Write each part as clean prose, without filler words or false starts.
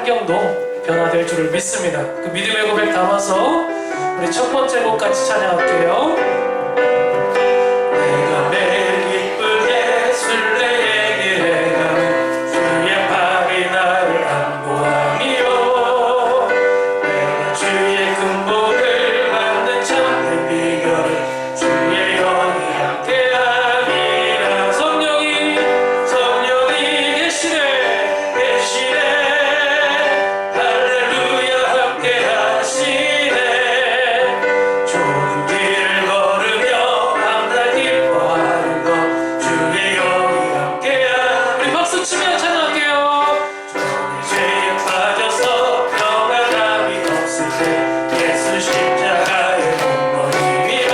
환경도 변화될 줄을 믿습니다. 그 믿음의 고백 담아서 우리 첫 번째 곡 같이 찬양할게요. 내가 매일 기쁘게 술래에게 가는 주의 팔이 나를 안보하며 내가 주의 큰 복을 받는 참된 비결을 주의 영이 함께하리라. 성령이 계시네 할렐루야 함께하시네. 좋은 길을 걸으며 밤낮 기뻐하는 것 주의 영이 함께하. 우리 박수 치며 찬양할게요. 종의 죄에 빠져서 평안함이 없을 때 예수 십자가의 몸부림이며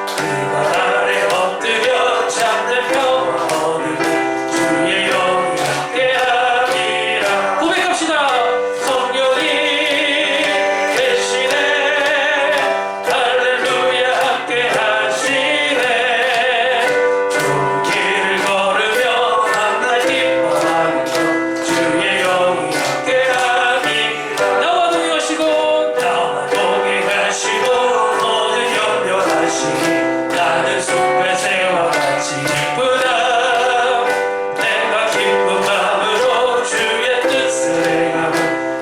그 발 아래 엎드려 참된 평화 얻으며 주의 영이 함께하리라. 고백합시다. 성령이 계시네 할렐루야 함께하시네. 좋은 길을 걸으며 밤낮 기뻐하는 것 주의 영이 함께하리라. 나와 동행하시고 모든 연결하시니 나는 숲의 새와 같이 기쁘다. 내가 기쁜 마음으로 주의 뜻을 행하면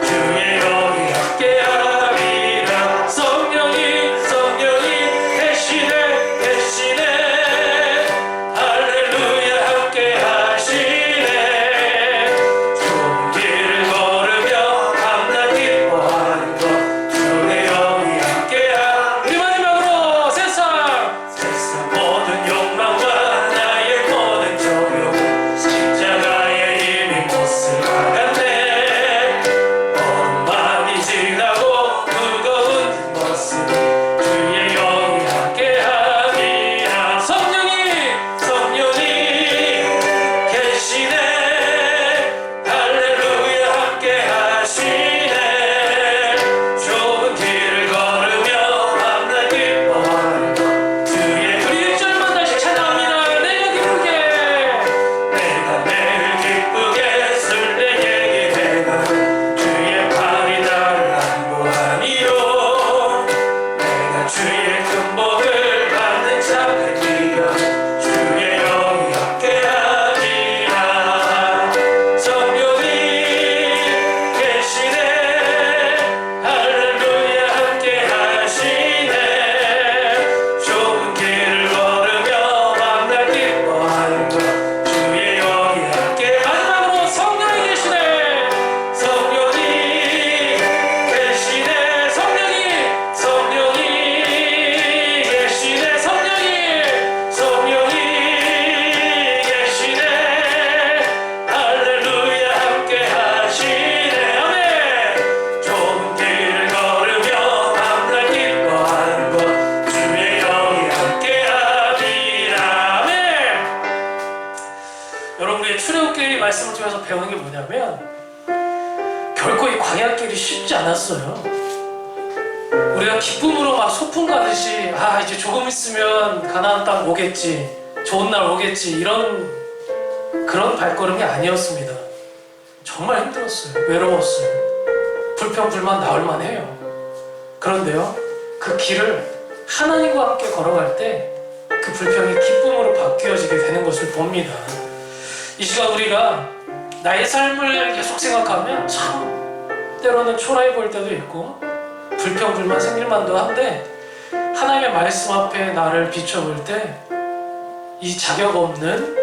주의 영이 함께하리라. 성령이 계시네 할렐루야 함께하시네. 좋은 길을 걸으며 밤낮 기뻐하는 것 주의 영이 함께하. 우리 마지막으로 세상 모든 욕망과 나의 모든 적용은 십자가에 이미 못을 박았네. 어둠 밤이 지나고 무거운 모습은 주의 영이 함께하리라. 성령이 계시네 할렐루야 함께하시네. 좋은 길을 걸으며 밤낮 기뻐하는 것 주의. 우리 1절만 다시 찬양합니다. 내가 매일 기쁘게 술래에게 해가는 주의 팔이 나를 안보하니요. 내가 주의 큰 복을 받는 참된 비결 주의 영이 함께하리라. 성령이 계시네 할렐루야 함께하시네. 좋은 길을 걸으며 밤낮 기뻐하는 것 주의 영이 함께. 마지막으로 성령이 계시네 계시네. 성령이 계시네. 성령이 계시네 할렐루야 함께하시네. 아멘. 좋은 길을 걸으며 밤낮 기뻐하는 것 주의 영이 함께하리라. 아멘. 여러분, 우리의 출애굽기 말씀을 통해서 배우는 게 뭐냐면 결코 이 광야길이 쉽지 않았어요. 우리가 기쁨으로 막 소풍 가듯이 이제 조금 있으면 가나안 땅 오겠지, 좋은 날 오겠지, 이런 그런 발걸음이 아니었습니다. 정말 힘들었어요. 외로웠어요. 불평불만 나올 만해요. 그런데요, 그 길을 하나님과 함께 걸어갈 때 그 불평이 기쁨으로 바뀌어지게 되는 것을 봅니다. 이 시간 우리가 나의 삶을 계속 생각하면 참 때로는 초라해 보일 때도 있고 불평불만 생길 만도 한데, 하나님의 말씀 앞에 나를 비춰볼 때 이 자격 없는,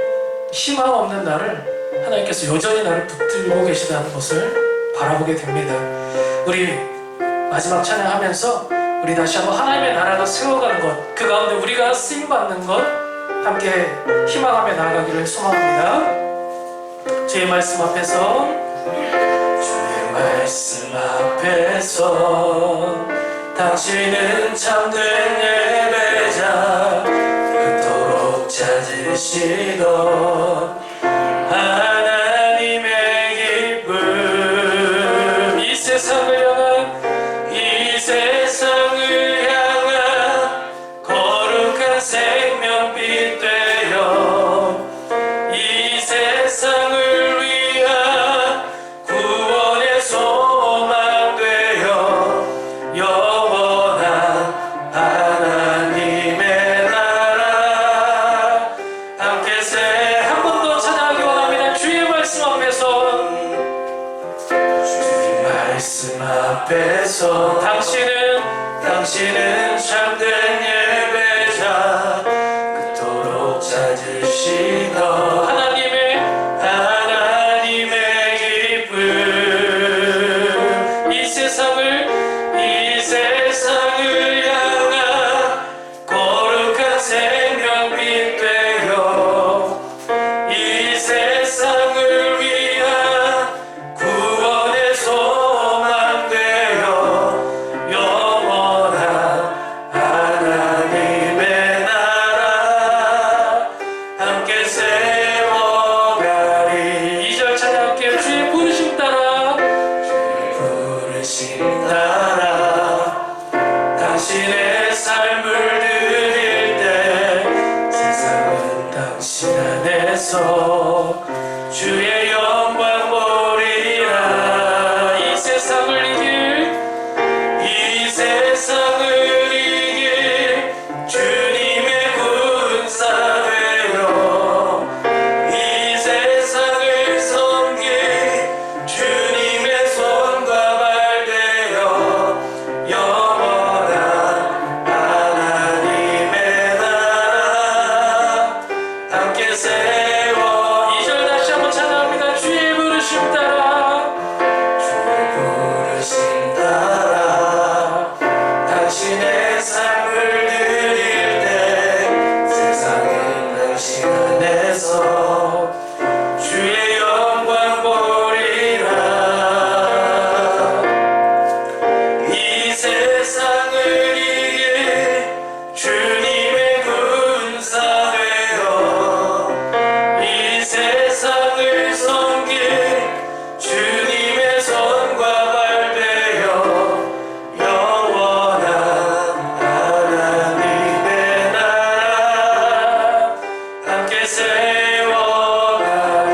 희망 없는 나를 하나님께서 여전히 나를 붙들고 계시다는 것을 바라보게 됩니다. 우리 마지막 찬양하면서 우리 다시 한번 하나님의 나라가 세워가는 것, 그 가운데 우리가 쓰임받는 것 함께 희망하며 나아가기를 소망합니다. 주의 말씀 앞에서, 주의 말씀 앞에서 당신은 참된 예배자, 그토록 찾으시던 하나님의 기쁨. 이 세상을 향한 거룩한 생명빛 되어 이 세상을 위한 구원 말씀 앞에서 당신은 참된 예배자 그토록 찾으시던 하나님의 기쁨 이 세상을 향한 거룩한 생명빛 되어 이 세상을 위한 구원의 소망 되어 영원한 하나님의 나라 함께 세워가리. 2절 찬양할게요. 주의 부르심 따라 당신의 삶을 드릴 때 세상은 당신 안에서 주의 영광 보리라. 이 세상을 이길 주님의 군사 되어 이 세상을 섬길 주님의 손과 발 되어 영원한 하나님의 나라 함께 세워. 2절 다시 한번 찬양합니다. 주의 부르심 따라 당신의 삶을 드릴 때 세상은 당신 안에서 주의 영광 보리라. 이 세상을 이길 주님의 군사 되어 이 세상을 섬길 주님의 손과 발 되어 영원한 하나님의 나라 함께 세워가리.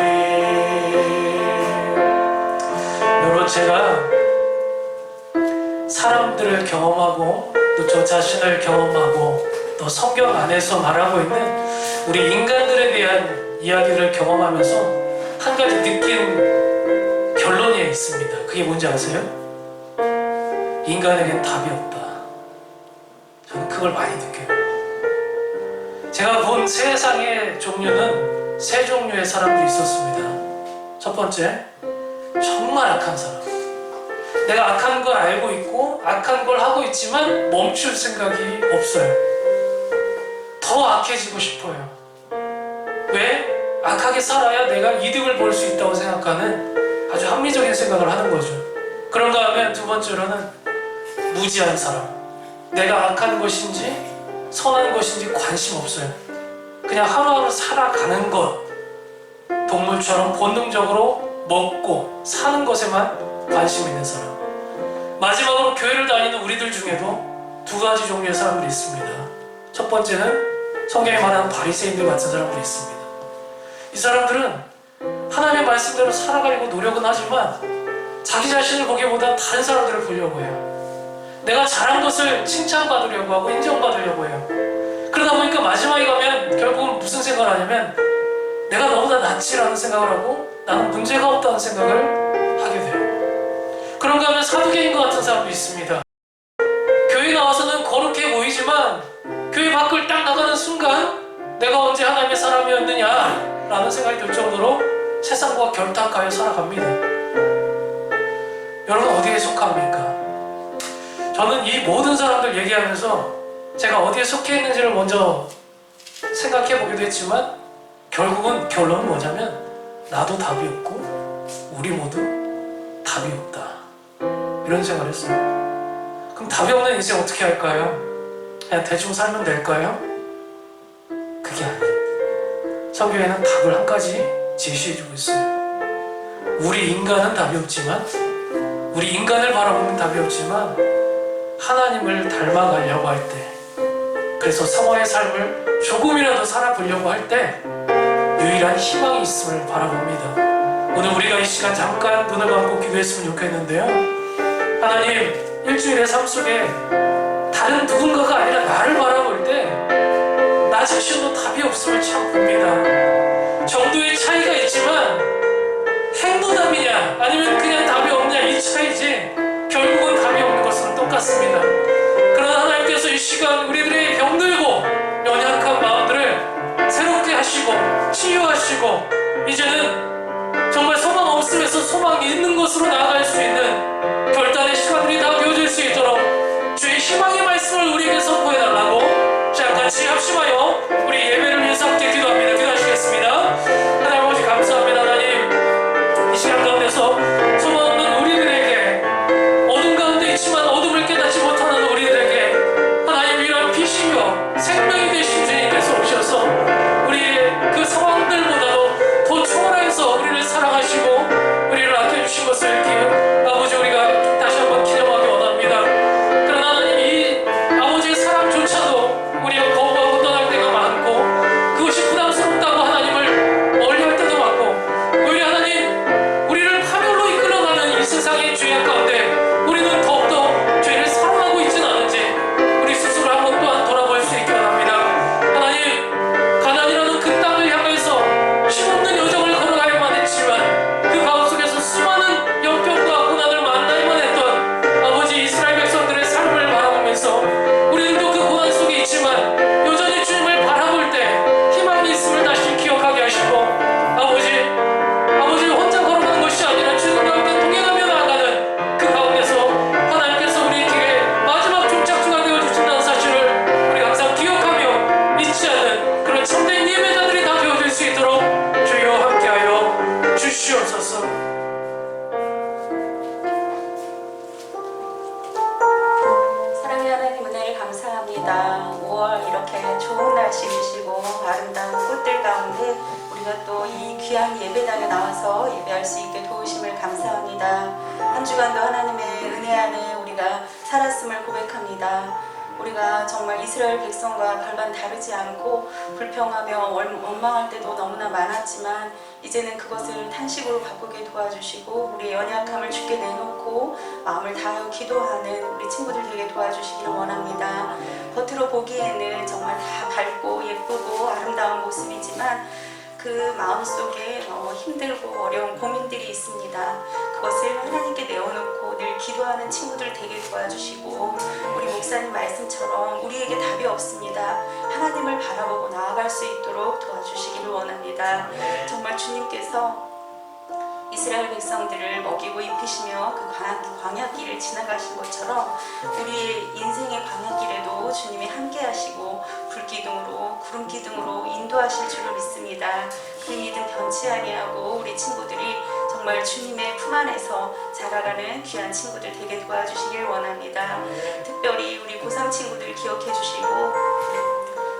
여러분, 제가 사람들을 경험하고 또 저 자신을 경험하고 또 성경 안에서 말하고 있는 우리 인간들에 대한 이야기를 경험하면서 한 가지 느낀 결론이 있습니다. 그게 뭔지 아세요? 인간에겐 답이 없다. 저는 그걸 많이 느껴요. 제가 본 세상의 종류는 세 종류의 사람들이 있었습니다. 첫 번째, 정말 악한 사람. 내가 악한 걸 알고 있고 악한 걸 하고 있지만 멈출 생각이 없어요. 더 악해지고 싶어요. 왜? 악하게 살아야 내가 이득을 볼 수 있다고 생각하는 아주 합리적인 생각을 하는 거죠. 그런가 하면 두 번째로는 무지한 사람. 내가 악한 것인지 선한 것인지 관심 없어요. 그냥 하루하루 살아가는 것, 동물처럼 본능적으로 먹고 사는 것에만 관심 있는 사람. 마지막으로 교회를 다니는 우리들 중에도 두 가지 종류의 사람들이 있습니다. 첫 번째는 성경에 말하는 바리새인들 같은 사람들이 있습니다. 이 사람들은 하나님의 말씀대로 살아가려고 노력은 하지만 자기 자신을 보기보다 다른 사람들을 보려고 해요. 내가 잘한 것을 칭찬받으려고 하고 인정받으려고 해요. 그러다 보니까 마지막에 가면 결국은 무슨 생각을 하냐면 내가 너보다 낫지라는 생각을 하고 나는 문제가 없다는 생각을 하게 돼요. 그런가 하면 사두개인과 같은 사람도 있습니다. 교회 나와서는 거룩해 보이지만 교회 밖을 딱 나가는 순간 내가 언제 하나님의 사람이었느냐 라는 생각이 들 정도로 세상과 결탁하여 살아갑니다. 여러분, 어디에 속합니까? 저는 이 모든 사람들 얘기하면서 제가 어디에 속해 있는지를 먼저 생각해 보기도 했지만 결국은 결론은 뭐냐면 나도 답이 없고 우리 모두 답이 없다, 이런 생각을 했어요. 그럼 답이 없는 인생 어떻게 할까요? 그냥 대충 살면 될까요? 그게 아니에요. 성경에는 답을 한 가지 제시해주고 있어요. 우리 인간은 답이 없지만, 우리 인간을 바라보는 답이 없지만 하나님을 닮아가려고 할 때, 그래서 성화의 삶을 조금이라도 살아보려고 할 때 유일한 희망이 있음을 바라봅니다. 오늘 우리가 이 시간 잠깐 눈을 감고 기도했으면 좋겠는데요. 하나님, 일주일의 삶 속에 다른 누군가가 아니라 나를 바라볼 때 나 자신도 답이 없음을 참 봅니다. 정도의 차이가 있지만 행도답이냐 아니면 그냥 답이 없냐, 이 차이지 앞으로 나아갈 수 있는 결단의 시간들이 다 되어질 수 있도록 주의 희망의 말씀을 우리에게 선포해달라고 자 같이 합심하여 우리 예배를 위해서 함께 기도합니다. 기도하시겠습니다. 하나님 아버지 감사합니다. 하나님 이 시간 가운데서 소망 없는 우리들에게 어둠 가운데 있지만 어둠을 깨닫지 못하는 우리들에게 하나님 이런 빛이며 생명이 되신 주님께서 오셔서 우리의 그 상황들보다도 더 초월해서 우리를 사랑하시고 우리를 아껴주신 것을 이렇게 아버지 우리가 다시 한번 기념하기 원합니다. 그러나 하나님 이 아버지의 사랑조차도 우리가 거부하고 떠날 때가 많고 그것이 부담스럽다고 하나님을 멀리할 때도 많고 오히려 하나님 우리를 파멸로 이끌어가는 이 세상의 죄악 가운데 우리는 더욱더 죄를 사랑하고 있지는 않은지 우리 스스로 한번 또한 돌아볼 수 있게 원합니다. 하나님 가나안이라는 그 땅을 향해서 힘없는 여정을 걸어가야만 했지만 그 가운데서 수많은 역경과 고난을 만나야만 했던 아버지 이스라엘 백성들의 삶을 바라보면서 우리들도 그 고난 속에 있지만 여전히 주님을 바라볼 때 희망이 있음을 다시 기억하게 하시고 아버지 혼자 걸어가는 것이 아니라 주님과 함께 동행하며 나아가는 그 가운데서 하나님께서 우리에게 마지막 종착지가 되어주신다는 사실을 우리가 항상 기억하며 잊지 않는 그런 참된 예배자들이 다 되어질 수 있도록 주여 함께하여 주시옵소서. 사랑의 하나님 은혜를 감사합니다. 5월 이렇게 좋은 날씨 주시고 아름다운 꽃들 가운데 우리가 또 이 귀한 예배당에 나와서 예배할 수 있게 도우심을 감사합니다. 한 주간도 하나님의 은혜 안에 우리가 살았음을 고백합니다. 우리가 정말 이스라엘 백성과 별반 다르지 않고 불평하며 원망할 때도 너무나 많았지만 이제는 그것을 탄식으로 바꾸게 도와주시고 우리의 연약함을 주께 내놓고 마음을 다하여 기도하는 우리 친구들 되게 도와주시기를 원합니다. 겉으로 보기에는 정말 다 밝고 예쁘고 아름다운 모습이지만 그 마음속에 너무 힘들고 어려운 고민들이 있습니다. 그것을 하나님께 내어놓고 늘 기도하는 친구들 되게 도와주시고 우리 목사님 말씀처럼 우리에게 답이 없습니다. 하나님을 바라보고 나아갈 수 있도록 도와주시기를 원합니다. 정말 주님께서 이스라엘 백성들을 먹이고 입히시며 그 광야길을 지나가신 것처럼 우리의 인생의 광야길에도 주님이 함께 하시고 불기둥으로 구름기둥으로 인도하실 줄로 믿습니다. 그 믿음 변치 아니하고 우리 친구들이 정말 주님의 품 안에서 자라가는 귀한 친구들 되게 도와주시길 원합니다. 특별히 우리 고3 친구들 기억해 주시고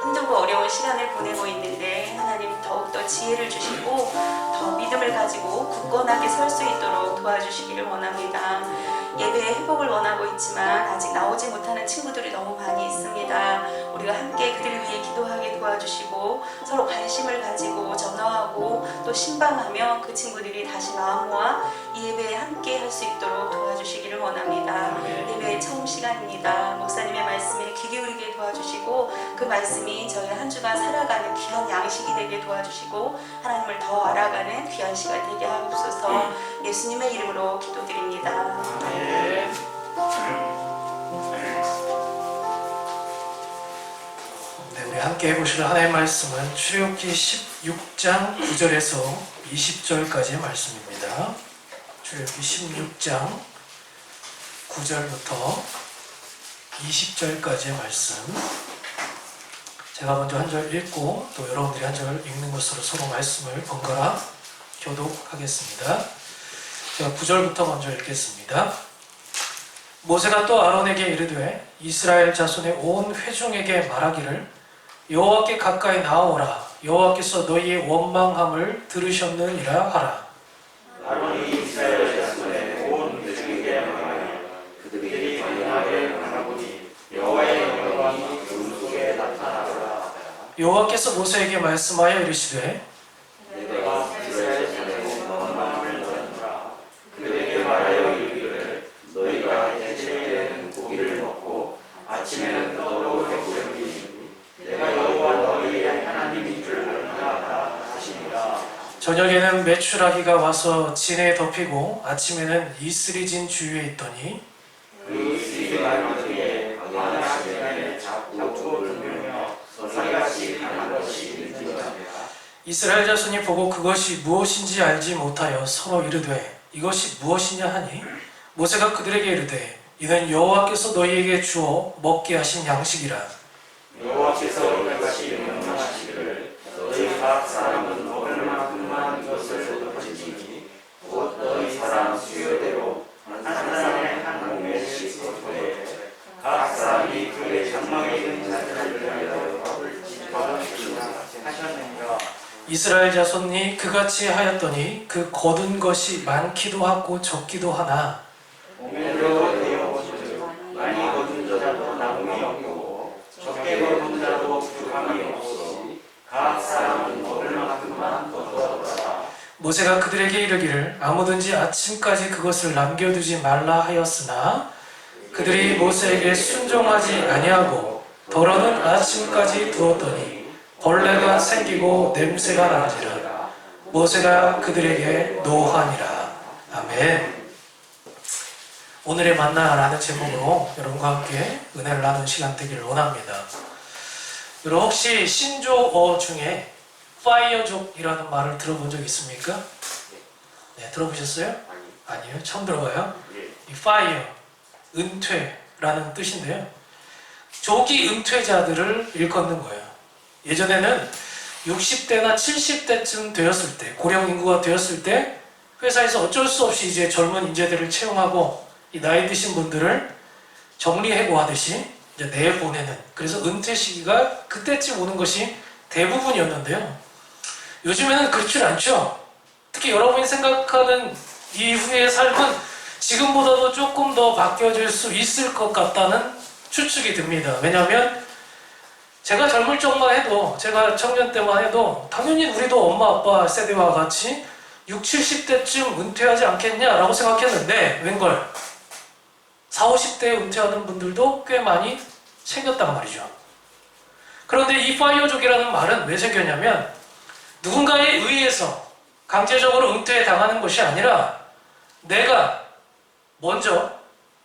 힘들고 어려운 시간을 보내고 있는데 하나님 더욱더 지혜를 주시고 더 믿음을 가지고 굳건하게 설 수 있도록 도와주시기를 원합니다. 예배의 회복을 원하고 있지만 아직 나오지 못하는 친구들이 너무 많이 있습니다. 우리가 함께 그들 위해 기도하게 도와주시고 서로 관심을 가지고 전화하고 또 신방하며 그 친구들이 다시 마음 모아 이 예배에 함께 할 수 있도록 도와주시기를 원합니다. 예배의 처음 시간입니다. 목사님의 말씀에 귀 기울이게 도와주시고 그 말씀이 저희 한 주간 살아가는 귀한 양식이 되게 도와주시고 하나님을 더 알아가는 귀한 시간 되게 하옵소서. 예수님의 이름으로 기도드립니다. 네, 우리 함께 해보실 하나님의 말씀은 출애굽기 16장 9절에서 20절까지의 말씀입니다. 출애굽기 16장 9절부터 20절까지의 말씀. 제가 먼저 한 절 읽고 또 여러분들이 한 절 읽는 것으로 서로 말씀을 번갈아 교독하겠습니다. 제가 9절부터 먼저 읽겠습니다. 모세가 또 아론에게 이르되 이스라엘 자손의 온 회중에게 말하기를 여호와께 가까이 나아오라. 여호와께서 너희의 원망함을 들으셨느니라 하라. 아론이 이스라엘 자손의 온 회중에게 말하여 그들이 관하게 바라보니 여호와의 영광이 구름 속에 나타나더라. 여호와께서 모세에게 말씀하여 이르시되 내가 이스라엘 자손의 원망함을 들었노라. 그들에게 말하여 이르기를 너희가 해질에는 고기를 먹고 아침에는 너로 배부르니 내가 여호와 너희의 하나님인 줄 알라 하시니라. 저녁에는 메추라기가 와서 진에 덮이고 아침에는 이슬이 주위에 있더니 그 이스라엘 위에 광야 시간에 자꾸 들으며 서사같이 가는 것이 있는지라. 이스라엘 자손이 보고 그것이 무엇인지 알지 못하여 서로 이르되 이것이 무엇이냐 하니 모세가 그들에게 이르되 이는 여호와께서 너희에게 주어 먹게 하신 양식이라. 여호와께서 이같이 명령하시기를 너희 각 사람은 먹을 만큼만 이것을 덮어지니 곧 너희 사람 수요대로 한 사람에 한 공매씩 덮되 각 사람이 그의 장막에 있는 자들을 위하여 밥을 집어주시라 하셨느니라. 이스라엘 자손이 그같이 하였더니 그 거둔 것이 많기도 하고 적기도 하나 공매로 되어오즉 많이 거둔 자도 나눔이 없고 적게 거둔 자도 부족함이 없이 각 사람은 먹을 만큼만 거두었더라. 모세가 그들에게 이르기를 아무든지 아침까지 그것을 남겨두지 말라 하였으나 그들이 모세에게 순종하지 아니하고 더러는 아침까지 두었더니 벌레가 생기고 냄새가 나지라. 모세가 그들에게 노하니라. 아멘. 오늘의 만나라는 제목으로 여러분과 함께 은혜를 나누는 시간 되기를 원합니다. 여러분 혹시 신조어 중에 파이어족이라는 말을 들어본 적 있습니까? 네, 들어보셨어요? 아니요, 처음 들어봐요. 이 파이어, 은퇴라는 뜻인데요. 조기 은퇴자들을 일컫는 거예요. 예전에는 60대나 70대쯤 되었을 때, 고령 인구가 되었을 때 회사에서 어쩔 수 없이 이제 젊은 인재들을 채용하고 이 나이 드신 분들을 정리해고하듯이 이제 내보내는, 그래서 은퇴 시기가 그때쯤 오는 것이 대부분이었는데요. 요즘에는 그렇지 않죠. 특히 여러분이 생각하는 이후의 삶은 지금보다도 조금 더 바뀌어질 수 있을 것 같다는 추측이 듭니다. 왜냐하면 제가 젊을 적만 해도, 제가 청년 때만 해도 당연히 우리도 엄마 아빠 세대와 같이 60, 70대쯤 은퇴하지 않겠냐라고 생각했는데 웬걸 40, 50대에 은퇴하는 분들도 꽤 많이 생겼단 말이죠. 그런데 이 파이어족이라는 말은 왜 생겼냐면 누군가에 의해서 강제적으로 은퇴에 당하는 것이 아니라 내가 먼저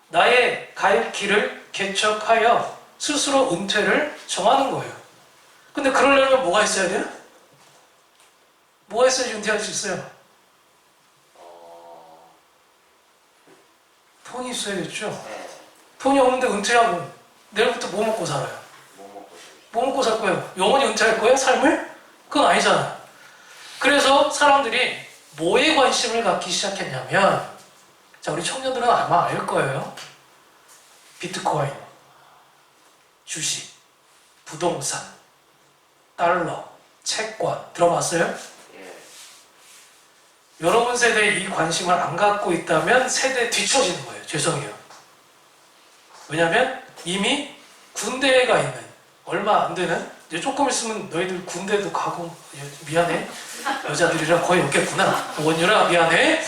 나의 갈 길을 개척하여 스스로 은퇴를 정하는 거예요. 근데 그러려면 뭐가 있어야 돼요? 뭐가 있어야지 은퇴할 수 있어요? 돈이 있어야겠죠? 돈이 없는데 은퇴하면 내일부터 뭐 먹고 살아요? 뭐 먹고 살 거예요? 영원히 은퇴할 거예요? 삶을? 그건 아니잖아요. 그래서 사람들이 뭐에 관심을 갖기 시작했냐면, 자, 우리 청년들은 아마 알 거예요. 비트코인, 주식, 부동산, 달러, 채권 들어봤어요? 여러분 세대에 이 관심을 안 갖고 있다면 세대 뒤처지는 거예요. 죄송해요. 왜냐면 이미 군대에 가 있는, 얼마 안 되는, 이제 조금 있으면 너희들 군대도 가고, 미안해, 여자들이라 거의 없겠구나, 원유라 미안해,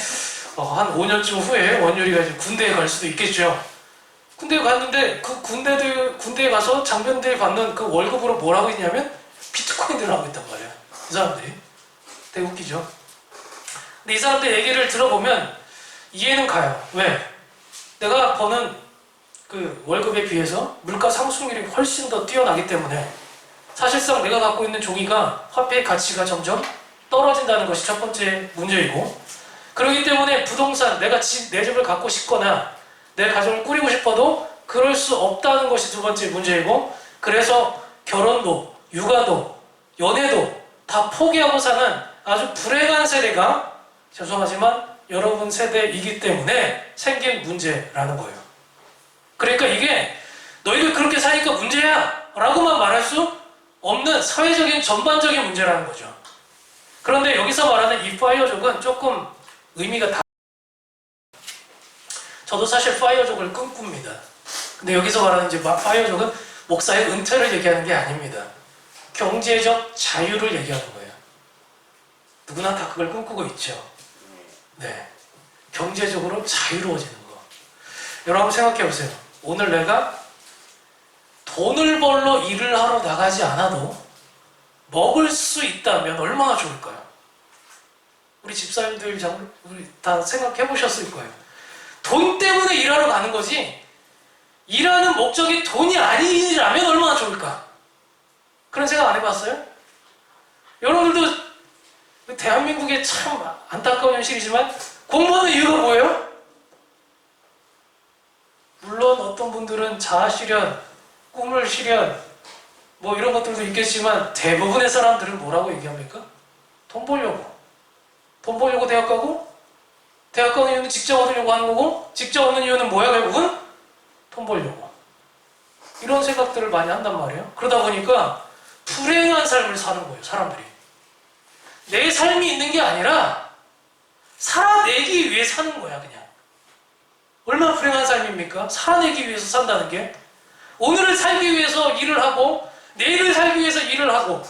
한 5년쯤 후에 원유리가 이제 군대에 갈 수도 있겠죠. 군대에 갔는데 그 군대에 가서 장병들이 받는 그 월급으로 뭘 하고 있냐면 비트코인들을 하고 있단 말이에요. 이 사람들이. 되게 웃기죠. 근데 이 사람들 얘기를 들어보면 이해는 가요. 왜? 내가 버는 그 월급에 비해서 물가 상승률이 훨씬 더 뛰어나기 때문에 사실상 내가 갖고 있는 종이가 화폐의 가치가 점점 떨어진다는 것이 첫 번째 문제이고, 그렇기 때문에 부동산, 내가 내 집을 갖고 싶거나 내 가정을 꾸리고 싶어도 그럴 수 없다는 것이 두 번째 문제이고, 그래서 결혼도, 육아도, 연애도 다 포기하고 사는 아주 불행한 세대가, 죄송하지만 여러분 세대이기 때문에 생긴 문제라는 거예요. 그러니까 이게 너희들 그렇게 사니까 문제야 라고만 말할 수 없는 사회적인 전반적인 문제라는 거죠. 그런데 여기서 말하는 이 파이어족은 조금 의미가 다. 저도 사실 파이어족을 꿈꿉니다. 근데 여기서 말하는 이제 파이어족은 목사의 은퇴를 얘기하는 게 아닙니다. 경제적 자유를 얘기하는 거예요. 누구나 다 그걸 꿈꾸고 있죠. 네, 경제적으로 자유로워지는 거. 여러분 생각해 보세요. 오늘 내가 돈을 벌러 일을 하러 나가지 않아도 먹을 수 있다면 얼마나 좋을까요? 우리 집사님들, 우리 다 생각해 보셨을 거예요. 돈 때문에 일하러 가는 거지 일하는 목적이 돈이 아니라면 얼마나 좋을까? 그런 생각 안 해봤어요? 여러분들도 대한민국의 참 안타까운 현실이지만 공부하는 이유가 뭐예요? 물론 어떤 분들은 자아 실현, 꿈을 실현, 뭐 이런 것들도 있겠지만 대부분의 사람들은 뭐라고 얘기합니까? 돈 벌려고. 돈 벌려고 대학 가고, 대학 가는 이유는 직장 얻으려고 하는 거고, 직장 얻는 이유는 뭐야 결국은? 돈 벌려고. 이런 생각들을 많이 한단 말이에요. 그러다 보니까 불행한 삶을 사는 거예요, 사람들이. 내 삶이 있는 게 아니라 살아내기 위해 사는 거야, 그냥. 얼마나 불행한 삶입니까? 살아내기 위해서 산다는 게. 오늘을 살기 위해서 일을 하고, 내일을 살기 위해서 일을 하고,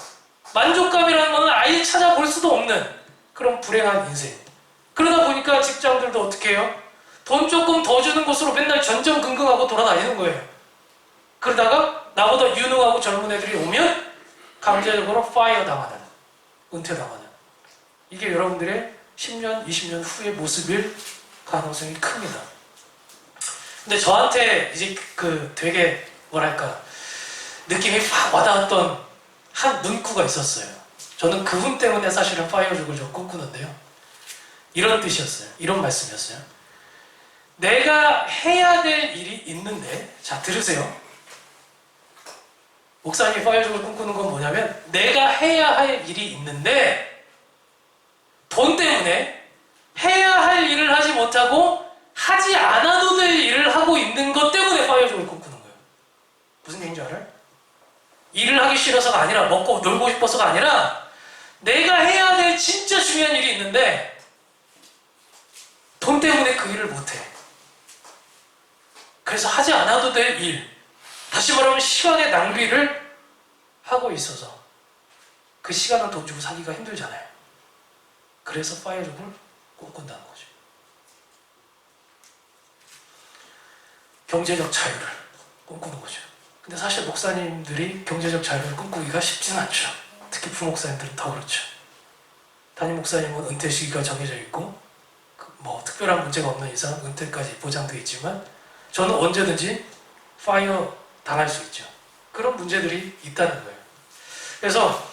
만족감이라는 것은 아예 찾아볼 수도 없는 그런 불행한 인생. 그러다 보니까 직장들도 어떻게 해요? 돈 조금 더 주는 곳으로 맨날 전전긍긍하고 돌아다니는 거예요. 그러다가 나보다 유능하고 젊은 애들이 오면 강제적으로 파이어 당하는, 은퇴당하는. 이게 여러분들의 10년, 20년 후의 모습일 가능성이 큽니다. 근데 저한테 이제 되게 뭐랄까 느낌이 확 와닿았던 한 문구가 있었어요. 저는 그분 때문에 사실은 파이어족을 좀 꿈꾸는데요. 이런 뜻이었어요. 이런 말씀이었어요. 내가 해야 될 일이 있는데, 자 들으세요. 목사님이 파이어족을 꿈꾸는 건 뭐냐면, 내가 해야 할 일이 있는데 돈 때문에 해야 할 일을 하지 못하고 하지 않아도 될 일을 하고 있는 것 때문에 파이어족을 꿈꾸는 거예요. 무슨 얘기인지 알아요? 일을 하기 싫어서가 아니라, 먹고 놀고 싶어서가 아니라, 내가 해야 될 진짜 중요한 일이 있는데 돈 때문에 그 일을 못해. 그래서 하지 않아도 될 일, 다시 말하면 시간의 낭비를 하고 있어서 그 시간을 돈 주고 사기가 힘들잖아요. 그래서 파이어족을 꿈꾼다는 거죠. 경제적 자유를 꿈꾸는 거죠. 근데 사실 목사님들이 경제적 자유를 꿈꾸기가 쉽지는 않죠. 특히 부목사님들은 더 그렇죠. 담임 목사님은 은퇴 시기가 정해져 있고 뭐 특별한 문제가 없는 이상 은퇴까지 보장되어 있지만, 저는 언제든지 파이어 당할 수 있죠. 그런 문제들이 있다는 거예요. 그래서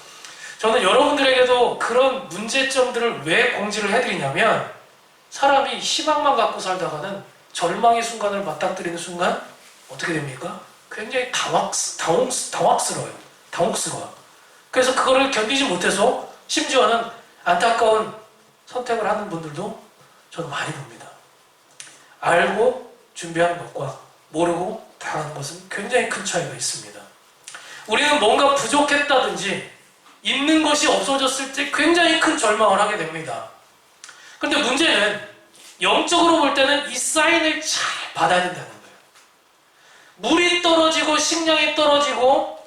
저는 여러분들에게도 그런 문제점들을 왜 공지를 해드리냐면, 사람이 희망만 갖고 살다가는 절망의 순간을 맞닥뜨리는 순간 어떻게 됩니까? 굉장히 당혹스러워요. 그래서 그거를 견디지 못해서 심지어는 안타까운 선택을 하는 분들도 저는 많이 봅니다. 알고 준비하는 것과 모르고 당하는 것은 굉장히 큰 차이가 있습니다. 우리는 뭔가 부족했다든지 있는 것이 없어졌을 때 굉장히 큰 절망을 하게 됩니다. 그런데 문제는 영적으로 볼 때는 이 사인을 잘 받아야 된다는 거예요. 물이 떨어지고 식량이 떨어지고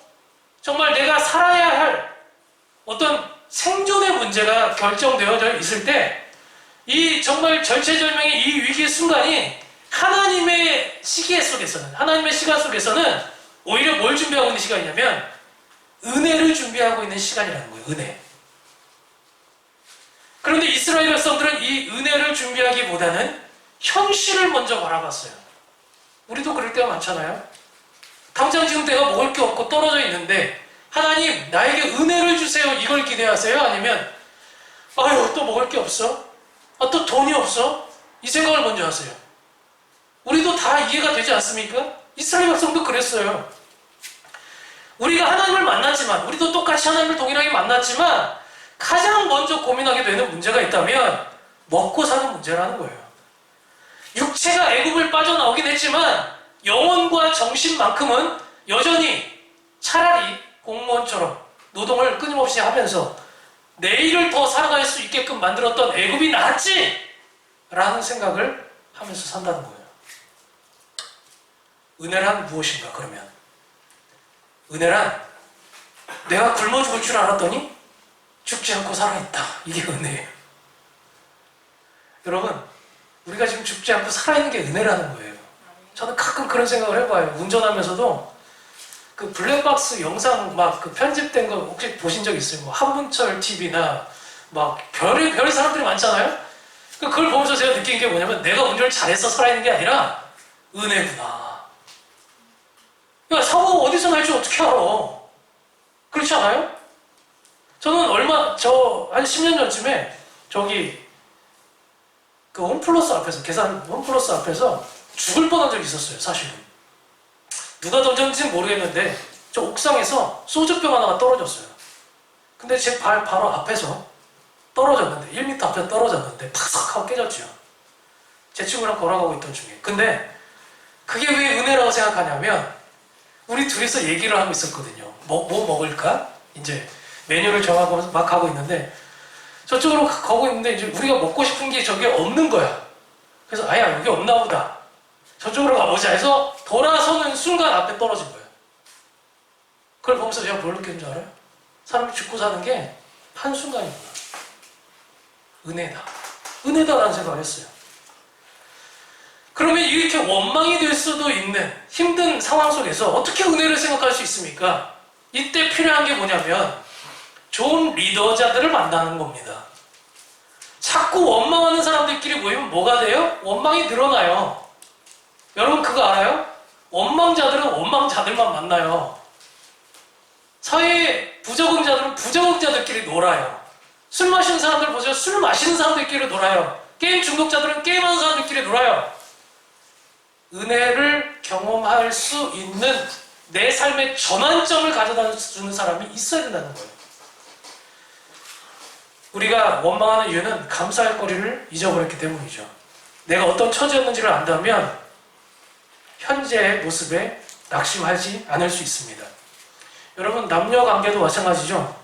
정말 내가 살아야 할 어떤 생존의 문제가 결정되어져 있을 때, 이 정말 절체절명의 이 위기의 순간이 하나님의 시계 속에서는, 하나님의 시간 속에서는 오히려 뭘 준비하고 있는 시간이냐면 은혜를 준비하고 있는 시간이라는 거예요. 은혜. 그런데 이스라엘 백성들은 이 은혜를 준비하기보다는 현실을 먼저 바라봤어요. 우리도 그럴 때가 많잖아요. 당장 지금 내가 먹을 게 없고 떨어져 있는데 하나님 나에게 은혜를 주세요, 이걸 기대하세요? 아니면 아유 또 먹을 게 없어? 아, 또 돈이 없어? 이 생각을 먼저 하세요. 우리도 다 이해가 되지 않습니까? 이스라엘 백성도 그랬어요. 우리가 하나님을 만났지만, 우리도 똑같이 하나님을 동일하게 만났지만 가장 먼저 고민하게 되는 문제가 있다면 먹고 사는 문제라는 거예요. 육체가 애굽을 빠져나오긴 했지만 영혼과 정신만큼은 여전히 차라리 공무원처럼 노동을 끊임없이 하면서 내일을 더 살아갈 수 있게끔 만들었던 애굽이 낫지! 라는 생각을 하면서 산다는 거예요. 은혜란 무엇인가 그러면? 은혜란 내가 굶어 죽을 줄 알았더니 죽지 않고 살아있다. 이게 은혜예요. 여러분, 우리가 지금 죽지 않고 살아있는 게 은혜라는 거예요. 저는 가끔 그런 생각을 해봐요. 운전하면서도 그 블랙박스 영상 막 그 편집된 거 혹시 보신 적 있어요? 뭐 한문철 TV나 막 별 사람들이 많잖아요? 그걸 보면서 제가 느낀 게 뭐냐면, 내가 운전을 잘해서 살아있는 게 아니라 은혜구나. 야, 사고 어디서 날지 어떻게 알아? 그렇지 않아요? 저는 한 10년 전쯤에 저기 그 홈플러스 앞에서 계산 홈플러스 앞에서 죽을 뻔한 적이 있었어요. 사실은 누가 던졌는지는 모르겠는데 저 옥상에서 소주병 하나가 떨어졌어요. 근데 제 발 바로 앞에서 떨어졌는데 1m 앞에 떨어졌는데 팍삭 하고 깨졌죠. 제 친구랑 걸어가고 있던 중에. 근데 그게 왜 은혜라고 생각하냐면 우리 둘이서 얘기를 하고 있었거든요. 뭐 먹을까? 이제 메뉴를 정하고 막 하고 있는데 저쪽으로 가고 있는데 이제 우리가 먹고 싶은 게 저게 없는 거야. 그래서 아야 여기 없나 보다. 저쪽으로 가보자 해서 돌아서는 순간 앞에 떨어진 거예요. 그걸 보면서 제가 뭘 느낀 줄 알아요? 사람이 죽고 사는 게 한순간이구나. 은혜다. 은혜다라는 생각을 했어요. 그러면 이렇게 원망이 될 수도 있는 힘든 상황 속에서 어떻게 은혜를 생각할 수 있습니까? 이때 필요한 게 뭐냐면 좋은 리더자들을 만나는 겁니다. 자꾸 원망하는 사람들끼리 모이면 뭐가 돼요? 원망이 늘어나요. 여러분 그거 알아요? 원망자들은 원망자들만 만나요. 사회의 부적응자들은 부적응자들끼리 놀아요. 술 마시는 사람들 보세요. 술 마시는 사람들끼리 놀아요. 게임 중독자들은 게임하는 사람들끼리 놀아요. 은혜를 경험할 수 있는 내 삶의 전환점을 가져다 주는 사람이 있어야 된다는 거예요. 우리가 원망하는 이유는 감사할 거리를 잊어버렸기 때문이죠. 내가 어떤 처지였는지를 안다면 현재의 모습에 낙심하지 않을 수 있습니다. 여러분 남녀 관계도 마찬가지죠.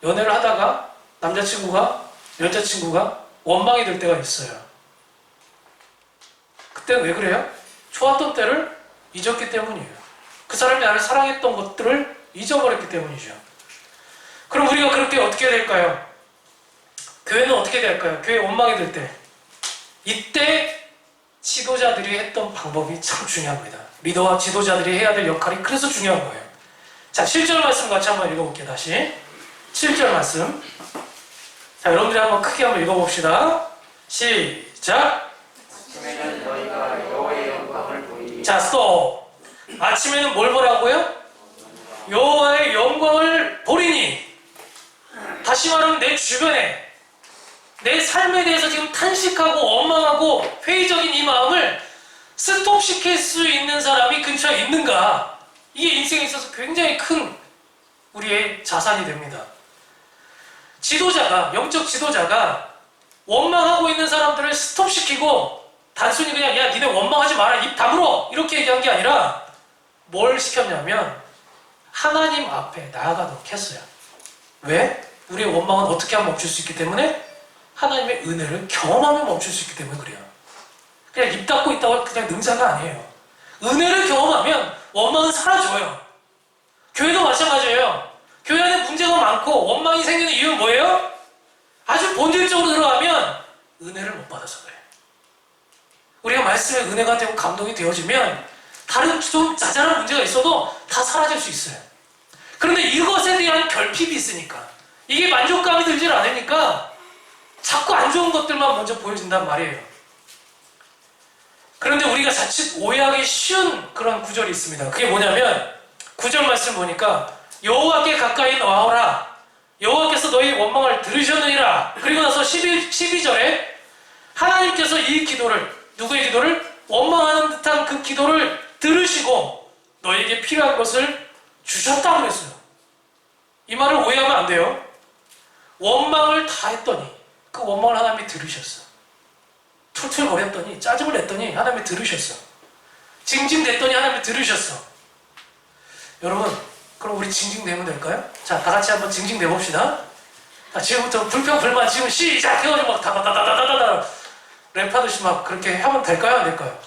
연애를 하다가 남자친구가 여자친구가 원망이 될 때가 있어요. 그때는 왜 그래요? 좋았던 때를 잊었기 때문이에요. 그 사람이 나를 사랑했던 것들을 잊어버렸기 때문이죠. 그럼 우리가 그렇게 어떻게 될까요? 교회는 어떻게 될까요? 교회 원망이 될 때 이때 지도자들이 했던 방법이 참 중요합니다. 리더와 지도자들이 해야 될 역할이 그래서 중요한 거예요. 자, 7절 말씀 같이 한번 읽어볼게요. 다시 7절 말씀. 자, 여러분들이 한번 크게 한번 읽어봅시다. 시작. 아침에는 너희가 여호와의 영광을 보이리. 자, 스톱. 아침에는 뭘 보라고요? 여호와의 영광을 보리니. 다시 말하면 내 주변에 내 삶에 대해서 지금 탄식하고 원망하고 회의적인 이 마음을 스톱시킬 수 있는 사람이 근처에 있는가? 이게 인생에 있어서 굉장히 큰 우리의 자산이 됩니다. 지도자가, 영적 지도자가 원망하고 있는 사람들을 스톱시키고 단순히 그냥 야 니네 원망하지 마라 입 다물어 이렇게 얘기한 게 아니라 뭘 시켰냐면 하나님 앞에 나아가도록 했어요. 왜? 우리의 원망은 어떻게 하면 멈출 수 있기 때문에 하나님의 은혜를 경험하면 멈출 수 있기 때문에 그래요. 그냥 입 닫고 있다고 그냥 능사가 아니에요. 은혜를 경험하면 원망은 사라져요. 교회도 마찬가지예요. 교회 안에 문제가 많고 원망이 생기는 이유는 뭐예요? 아주 본질적으로 들어가면 은혜를 못 받아서 그래요. 우리가 말씀에 은혜가 되고 감동이 되어지면 다른 좀 자잘한 문제가 있어도 다 사라질 수 있어요. 그런데 이것에 대한 결핍이 있으니까 이게 만족감이 들질 않으니까 자꾸 안 좋은 것들만 먼저 보여진단 말이에요. 그런데 우리가 자칫 오해하기 쉬운 그런 구절이 있습니다. 그게 뭐냐면 9절 말씀 보니까 여호와께 가까이 나오라. 여호와께서 너희 원망을 들으셨느니라. 그리고 나서 12절에 하나님께서 이 기도를 누구의 기도를? 원망하는 듯한 그 기도를 들으시고 너에게 필요한 것을 주셨다고 했어요. 이 말을 오해하면 안 돼요. 원망을 다 했더니 그 원망을 하나님이 들으셨어. 툴툴거렸더니 짜증을 냈더니 하나님이 들으셨어. 징징댔더니 하나님이 들으셨어. 여러분 그럼 우리 징징대면 될까요? 자, 다 같이 한번 징징대 봅시다. 자, 지금부터 불평 불만 지금 시작 해가지고 막 다다다다다다다 랩하듯이 막 그렇게 하면 될까요? 안 될까요?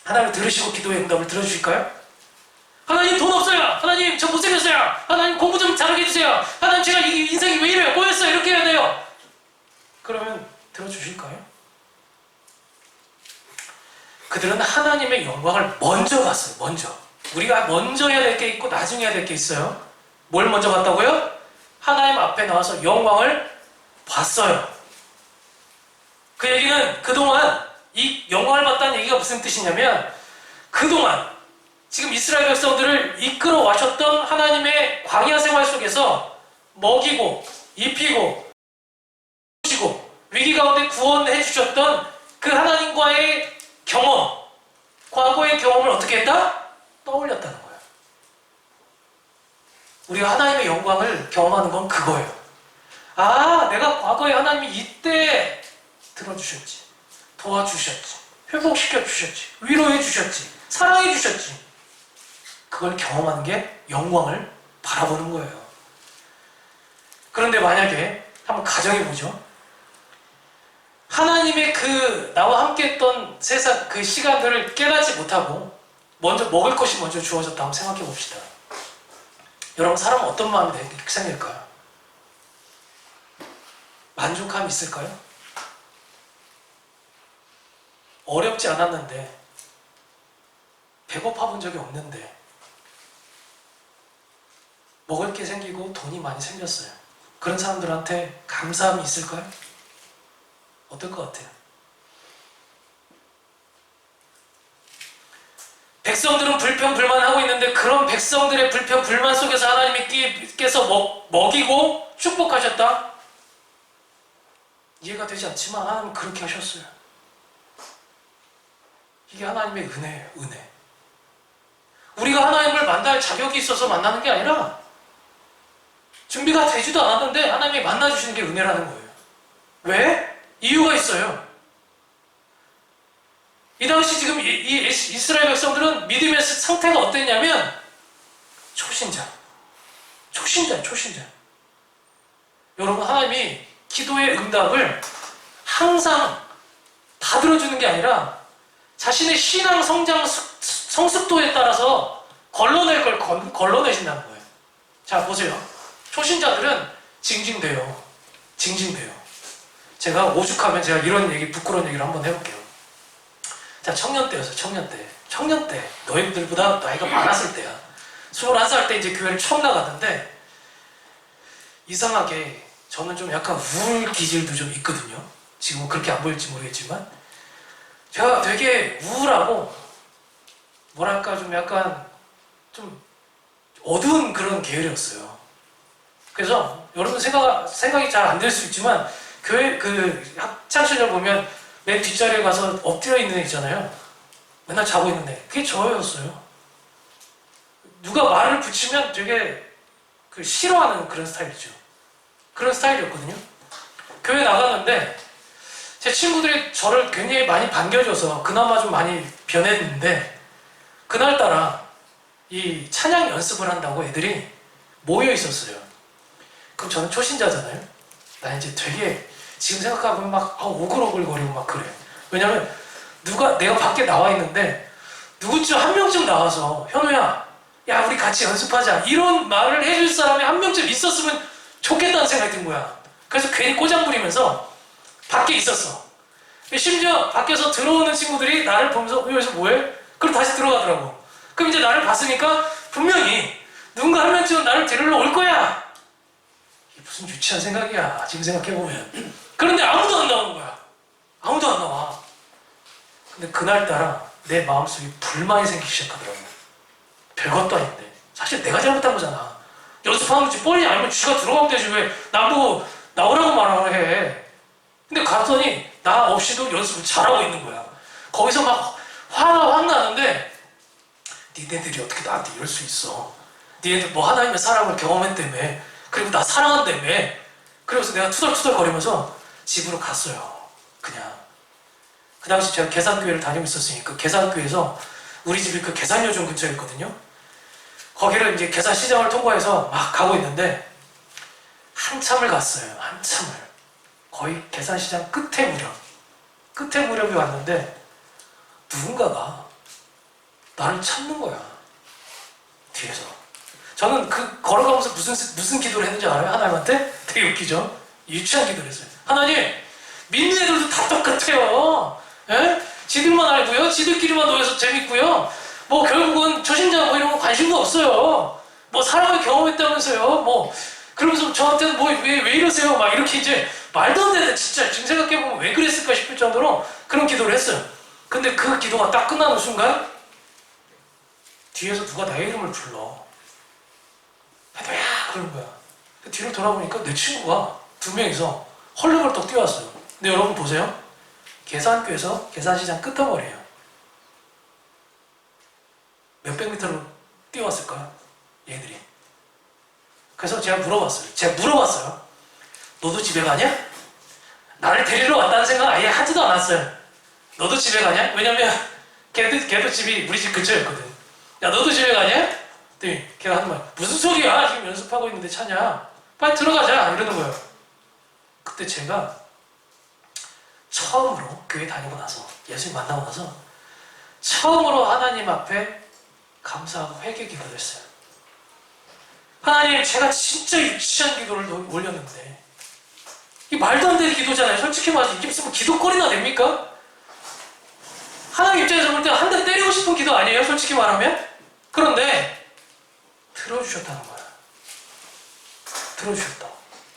하나님 들으시고 기도의 응답을 들어주실까요? 하나님 돈 없어요. 하나님 저 못생겼어요. 하나님 공부 좀 잘하게 해주세요. 하나님 제가 이 인생이 왜 이래요? 꼬였어요. 이렇게 해야 돼요. 그러면 들어주실까요? 그들은 하나님의 영광을 먼저 봤어요. 먼저. 우리가 먼저 해야 될 게 있고 나중에 해야 될 게 있어요. 뭘 먼저 봤다고요? 하나님 앞에 나와서 영광을 봤어요. 그 얘기는 그동안 이 영광을 봤다는 얘기가 무슨 뜻이냐면 그동안 지금 이스라엘 백성들을 이끌어 와셨던 하나님의 광야 생활 속에서 먹이고 입히고 주시고 위기 가운데 구원해 주셨던 그 하나님과의 경험, 과거의 경험을 어떻게 했다? 떠올렸다는 거예요. 우리가 하나님의 영광을 경험하는 건 그거예요. 아, 내가 과거에 하나님이 이때 들어주셨지, 도와주셨지, 회복시켜주셨지, 위로해주셨지, 사랑해주셨지. 그걸 경험하는 게 영광을 바라보는 거예요. 그런데 만약에 한번 가정해보죠. 하나님의 그 나와 함께 했던 세상 그 시간들을 깨닫지 못하고 먼저 먹을 것이 먼저 주어졌다 한번 생각해 봅시다. 여러분, 사람은 어떤 마음이 생길까요? 만족감이 있을까요? 어렵지 않았는데, 배고파 본 적이 없는데, 먹을 게 생기고 돈이 많이 생겼어요. 그런 사람들한테 감사함이 있을까요? 어떨 것 같아요? 백성들은 불평불만하고 있는데 그런 백성들의 불평불만 속에서 하나님께서 먹이고 축복하셨다? 이해가 되지 않지만 하나님은 그렇게 하셨어요. 이게 하나님의 은혜예요, 은혜. 우리가 하나님을 만날 자격이 있어서 만나는 게 아니라 준비가 되지도 않았는데 하나님이 만나주시는 게 은혜라는 거예요. 왜? 이유가 있어요. 이 당시 지금 이 이스라엘 백성들은 믿음의 상태가 어땠냐면 초신자. 여러분, 하나님이 기도의 응답을 항상 다 들어주는 게 아니라 자신의 신앙 성장 성숙도에 따라서 걸러낼 걸 걸러내신다는 거예요. 자, 보세요. 초신자들은 징징대요. 제가 오죽하면 제가 이런 얘기, 부끄러운 얘기를 한번 해볼게요. 자, 청년 때였어요. 청년 때. 너희들보다 나이가 많았을 때야. 21살 때 이제 교회를 처음 나갔는데, 이상하게 저는 좀 약간 우울 기질도 좀 있거든요. 지금은 그렇게 안 보일지 모르겠지만, 제가 되게 우울하고, 뭐랄까, 좀 약간, 좀 어두운 그런 계열이었어요. 그래서 여러분 생각이 잘 안 될 수 있지만, 교회 학창시절 보면 맨 뒷자리에 가서 엎드려 있는 애 있잖아요. 맨날 자고 있는 애. 그게 저였어요. 누가 말을 붙이면 되게 싫어하는 그런 스타일이죠. 그런 스타일이었거든요. 교회 나가는데 제 친구들이 저를 굉장히 많이 반겨줘서 그나마 좀 많이 변했는데, 그날따라 이 찬양 연습을 한다고 애들이 모여 있었어요. 그럼 저는 초신자잖아요. 나 이제 되게 지금 생각하면 막 오글오글거리고 막 그래. 왜냐면 내가 밖에 나와 있는데 누구쯤 한 명쯤 나와서 현우야, 야 우리 같이 연습하자, 이런 말을 해줄 사람이 한 명쯤 있었으면 좋겠다는 생각이 든 거야. 그래서 괜히 꼬장 부리면서 밖에 있었어. 심지어 밖에서 들어오는 친구들이 나를 보면서 여기서 뭐해? 그럼 다시 들어가더라고. 그럼 이제 나를 봤으니까 분명히 누군가 한 명쯤은 나를 데리러 올 거야. 이게 무슨 유치한 생각이야, 지금 생각해보면. 그런데 아무도 안 나오는 거야. 아무도 안 나와. 근데 그날따라 내 마음속에 불만이 생기기 시작하더라고. 별것도 아닌데. 사실 내가 잘못한 거잖아. 연습하는 거지 뻔히 알면 쥐가 들어가면 되지 왜 나보고 나오라고 말을 해. 근데 갔더니 나 없이도 연습을 잘하고 있는 거야. 거기서 막 화가 확 나는데, 니네들이 어떻게 나한테 이럴 수 있어. 니네들 뭐 하나님의 사랑을 경험했다며, 그리고 나 사랑한다며. 그래서 내가 투덜투덜 거리면서 집으로 갔어요. 그냥. 그 당시 제가 계산교회를 다니고 있었으니까 계산교회에서 우리 집이 그 계산요즘 근처에 있거든요. 거기를 이제 계산시장을 통과해서 막 가고 있는데 한참을 갔어요. 한참을. 거의 계산시장 끝에 무렵이 왔는데 누군가가 나를 찾는 거야. 뒤에서. 저는 걸어가면서 무슨 기도를 했는지 알아요? 하나님한테? 되게 웃기죠? 유치한 기도를 했어요. 하나님, 믿는 애들도 다 똑같아요. 예? 지들만 알고요. 지들끼리만 놀아서 재밌고요. 뭐 결국은 초신자 뭐 이런 거 관심도 없어요. 뭐 사랑을 경험했다면서요. 뭐 그러면서 저한테는 뭐 왜 이러세요? 막 이렇게 이제 말도 안 되는, 진짜 지금 생각해보면 왜 그랬을까 싶을 정도로 그런 기도를 했어요. 근데 그 기도가 딱 끝나는 순간 뒤에서 누가 내 이름을 불러. 해도야 그러는 거야. 뒤를 돌아보니까 내 친구가 2명이서 헐레벌떡 뛰어왔어요. 근데 여러분 보세요. 계산교에서 계산시장 끄트머리예요. 몇백 미터로 뛰어왔을까요? 얘들이. 그래서 제가 물어봤어요. 너도 집에 가냐? 나를 데리러 왔다는 생각 아예 하지도 않았어요. 너도 집에 가냐? 왜냐면 걔도 집이 우리 집 근처였거든. 야, 너도 집에 가냐? 그랬더니 걔가 하는 말, 무슨 소리야? 지금 연습하고 있는데 차냐? 빨리 들어가자 이러는 거예요. 그때 제가 처음으로 교회 다니고 나서, 예수님 만나고 나서 처음으로 하나님 앞에 감사하고 회개 기도를 했어요. 하나님, 제가 진짜 유치한 기도를 올렸는데 이 말도 안 되는 기도잖아요. 솔직히 말해서 이게 무슨 기도거리나 됩니까? 하나님 입장에서 볼 때 한 대 때리고 싶은 기도 아니에요? 솔직히 말하면? 그런데 들어주셨다는 거야. 들어주셨다.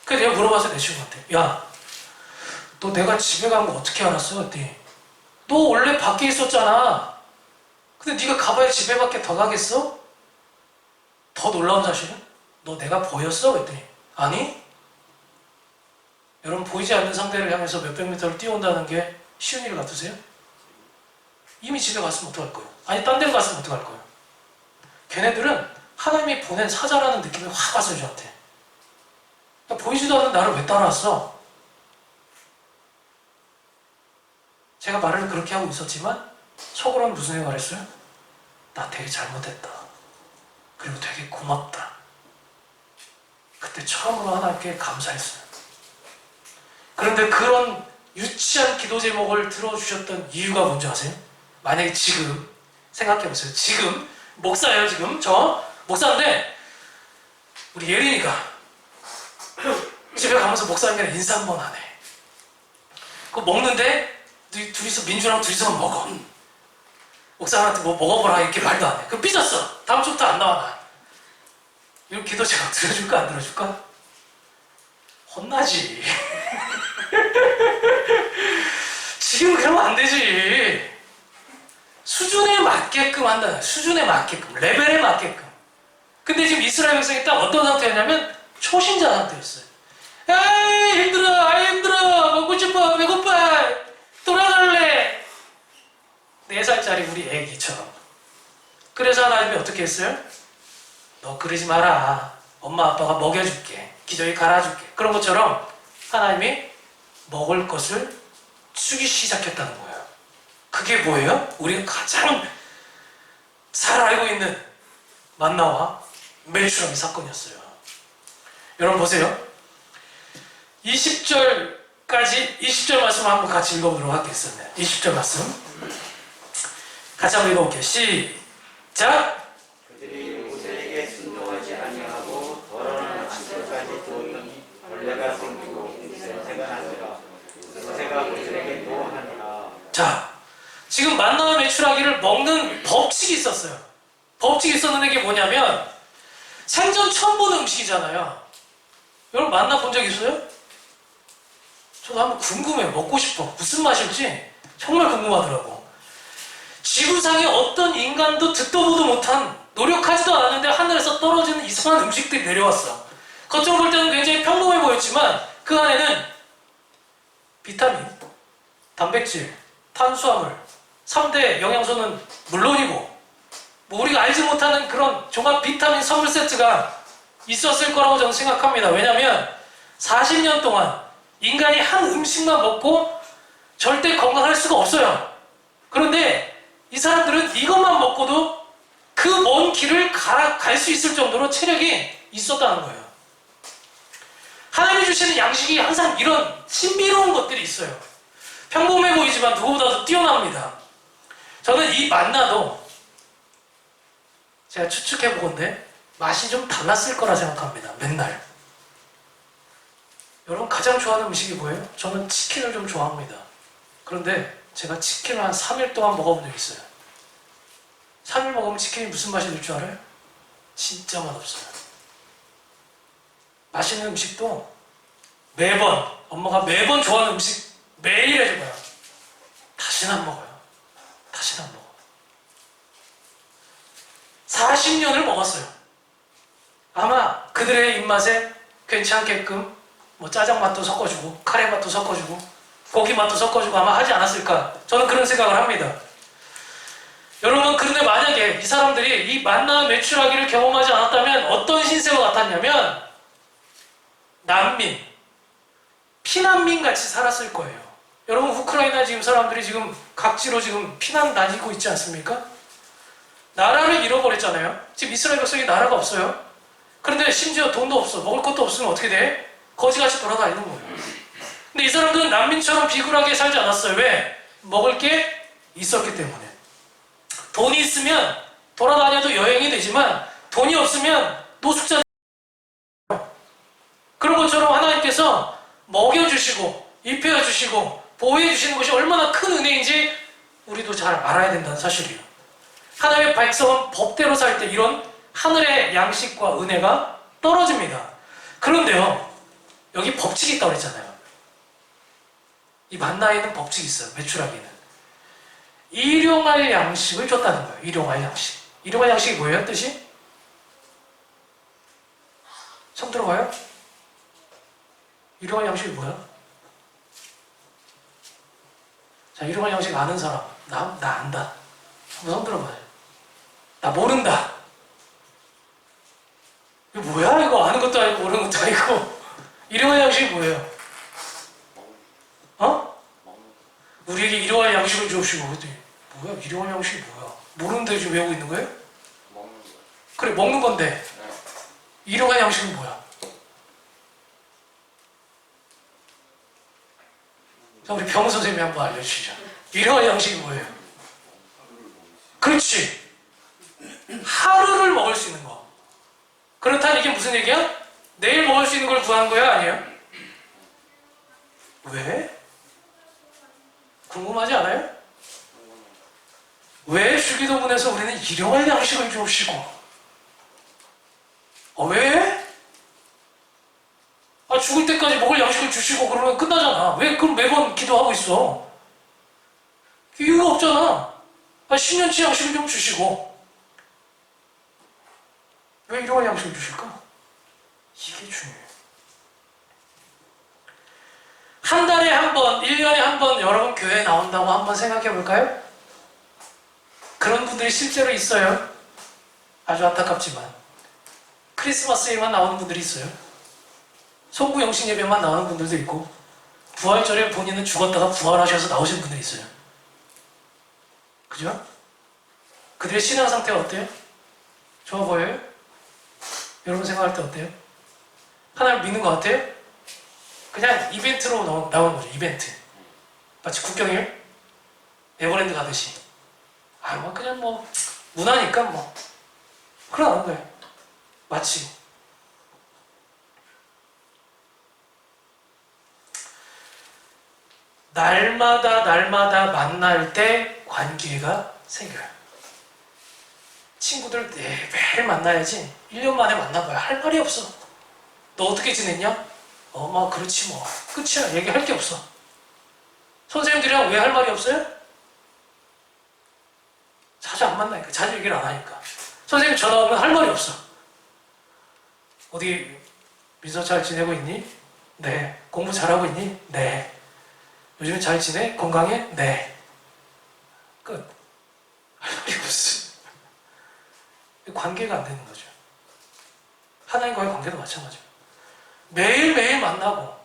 그래서 내가 물어봤어요. 내 친구한테. 야, 너 내가 집에 간 거 어떻게 알았어? 그랬더니 너 원래 밖에 있었잖아. 근데 네가 가봐야 집에 밖에 더 가겠어? 더 놀라운 사실은 너 내가 보였어? 그랬더니 아니? 여러분, 보이지 않는 상대를 향해서 몇백 미터를 뛰어온다는 게 쉬운 일 같으세요? 이미 집에 갔으면 어떡할 거예요? 아니, 딴 데로 갔으면 어떡할 거예요? 걔네들은 하나님이 보낸 사자라는 느낌이 확 왔어요, 저한테. 보이지도 않는 나를 왜 따라왔어? 제가 말을 그렇게 하고 있었지만 속으로는 무슨 생각을 했어요? 나 되게 잘못했다. 그리고 되게 고맙다. 그때 처음으로 하나님께 감사했어요. 그런데 그런 유치한 기도 제목을 들어주셨던 이유가 뭔지 아세요? 만약에 지금 생각해보세요. 지금 목사예요. 지금 저 목사인데 우리 예린이가 집에 가면서 목사님이랑 인사 한번 하네. 그거 먹는데 둘이서 민주랑 둘이서 먹어. 목사한테 뭐 먹어보라 이렇게 말도 안 해. 그럼 삐졌어. 다음 주부터 안 나와 나. 이런 기도 제가 들어줄까 안 들어줄까? 혼나지. 지금 그러면 안 되지. 수준에 맞게끔 한다. 수준에 맞게끔, 레벨에 맞게끔. 근데 지금 이스라엘 백성이 딱 어떤 상태였냐면 초신자 상태였어요. 아이 힘들어, 아이 힘들어, 먹고 싶어, 배고파, 돌아갈래. 4살짜리 우리 애기처럼. 그래서 하나님이 어떻게 했어요? 너 그러지 마라. 엄마 아빠가 먹여줄게. 기저귀 갈아줄게. 그런 것처럼 하나님이 먹을 것을 주기 시작했다는 거예요. 그게 뭐예요? 우리가 가장 잘 알고 있는 만나와 메추라기 사건이었어요. 여러분 보세요. 20절 말씀 한번 같이 읽어보도록 하겠습니다. 20절 말씀 같이 한번 읽어볼게요. 시작! 그들이 모세에게 순종하지 아니하고 더러는 안뜰까지 두었더니 벌레가 생기고 냄새가 나더라. 모세가 그들에게 노하니라. 자, 지금 만나와 메추라기를 먹는 법칙이 있었어요. 법칙이 있었는데 이게 뭐냐면 생전 처음 보는 음식이잖아요. 여러분 만나 본 적 있어요? 저도 한번 궁금해요. 먹고 싶어. 무슨 맛일지 정말 궁금하더라고. 지구상에 어떤 인간도 듣도 보도 못한, 노력하지도 않았는데 하늘에서 떨어지는 이상한 음식들이 내려왔어. 겉으로 볼 때는 굉장히 평범해 보였지만 그 안에는 비타민, 단백질, 탄수화물, 3대 영양소는 물론이고 뭐 우리가 알지 못하는 그런 종합 비타민 선물 세트가 있었을 거라고 저는 생각합니다. 왜냐하면 40년 동안 인간이 한 음식만 먹고 절대 건강할 수가 없어요. 그런데 이 사람들은 이것만 먹고도 그 먼 길을 갈 수 있을 정도로 체력이 있었다는 거예요. 하나님이 주시는 양식이 항상 이런 신비로운 것들이 있어요. 평범해 보이지만 누구보다도 뛰어납니다. 저는 이 만나도 제가 추측해보건데 맛이 좀 달랐을 거라 생각합니다. 맨날. 여러분 가장 좋아하는 음식이 뭐예요? 저는 치킨을 좀 좋아합니다. 그런데 제가 치킨을 한 3일 동안 먹어본 적이 있어요. 3일 먹으면 치킨이 무슨 맛이 들 줄 알아요? 진짜 맛없어요. 맛있는 음식도 매번 엄마가 매번 좋아하는 음식 매일 해줘봐요. 다시는 안 먹어요. 다시는 안 먹어요. 40년을 먹었어요. 아마 그들의 입맛에 괜찮게끔 뭐 짜장 맛도 섞어주고 카레 맛도 섞어주고 고기 맛도 섞어주고 아마 하지 않았을까? 저는 그런 생각을 합니다. 여러분, 그런데 만약에 이 사람들이 이 만나 매출하기를 경험하지 않았다면 어떤 신세와 같았냐면 난민, 피난민 같이 살았을 거예요. 여러분, 우크라이나 지금 사람들이 지금 각지로 지금 피난 다니고 있지 않습니까? 나라를 잃어버렸잖아요. 지금 이스라엘 백성이 나라가 없어요. 그런데 심지어 돈도 없어. 먹을 것도 없으면 어떻게 돼? 거지같이 돌아다니는 거예요. 근데 이 사람들은 난민처럼 비굴하게 살지 않았어요. 왜? 먹을 게 있었기 때문에. 돈이 있으면 돌아다녀도 여행이 되지만 돈이 없으면 노숙자. 그런 것처럼 하나님께서 먹여주시고 입혀주시고 보호해주시는 것이 얼마나 큰 은혜인지 우리도 잘 알아야 된다는 사실이에요. 하나님의 백성은 법대로 살 때 이런 하늘의 양식과 은혜가 떨어집니다. 그런데요, 여기 법칙이 있다고 그랬잖아요. 이 만나에는 법칙이 있어요. 매출하기는 일용할 양식을 줬다는 거예요. 일용할 양식. 일용할 양식이 뭐예요? 뜻이? 처음 들어봐요? 일용할 양식이 뭐야? 자, 일용할 양식 아는 사람. 나 안다. 한번 손 들어봐요. 나 모른다. 이거 뭐야? 이거 아는 것도 아니고 모르는 것도 아니고. 일용할 양식이 뭐예요? 어? 우리에게 일용할 양식을 주옵시고. 뭐야? 일용할 양식이 뭐야? 모르는데 지금 외우고 있는 거예요? 그래, 먹는 건데. 일용할 양식은 뭐야? 자, 우리 병 선생님이 한번 알려주시죠. 일용할 양식이 뭐예요? 그렇지. 하루를 먹을 수 있는 거. 그렇다면 이게 무슨 얘기야? 내일 먹을 수 있는 걸 구한 거야? 아니에요? 왜? 궁금하지 않아요? 왜 주기도문에서 우리는 일용할 양식을 주옵시고? 왜? 죽을 때까지 먹을 양식을 주시고 그러면 끝나잖아. 왜 그럼 매번 기도하고 있어? 이유가 없잖아. 10년치 양식을 좀 주시고. 왜 일용할 양식을 주실까? 이게 중요해요. 한 달에 한 번, 1년에 한 번 여러분 교회에 나온다고 한번 생각해 볼까요? 그런 분들이 실제로 있어요. 아주 안타깝지만. 크리스마스에만 나오는 분들이 있어요. 송구 영신 예배만 나오는 분들도 있고, 부활절에 본인은 죽었다가 부활하셔서 나오신 분들이 있어요. 그죠? 그들의 신앙 상태가 어때요? 좋아 보여요? 여러분 생각할 때 어때요? 하나님 믿는 것 같아요? 그냥 이벤트로 나온 거죠. 이벤트. 마치 국경일 에버랜드 가듯이. 그냥 문화니까 그러는 거예요. 마치. 날마다 만날 때 관계가 생겨요. 친구들 매일 만나야지. 1년 만에 만나봐야 할 말이 없어. 너 어떻게 지냈냐? 그렇지 뭐. 끝이야. 얘기할 게 없어. 선생님들이랑 왜 할 말이 없어요? 자주 안 만나니까. 자주 얘기를 안 하니까. 선생님 전화 오면 할 말이 없어. 어디 민서 잘 지내고 있니? 네. 공부 잘하고 있니? 네. 요즘에 잘 지내? 건강해? 네. 끝. 할 말이 없어. 관계가 안 되는 거죠. 하나님과의 관계도 마찬가지예요. 매일매일 만나고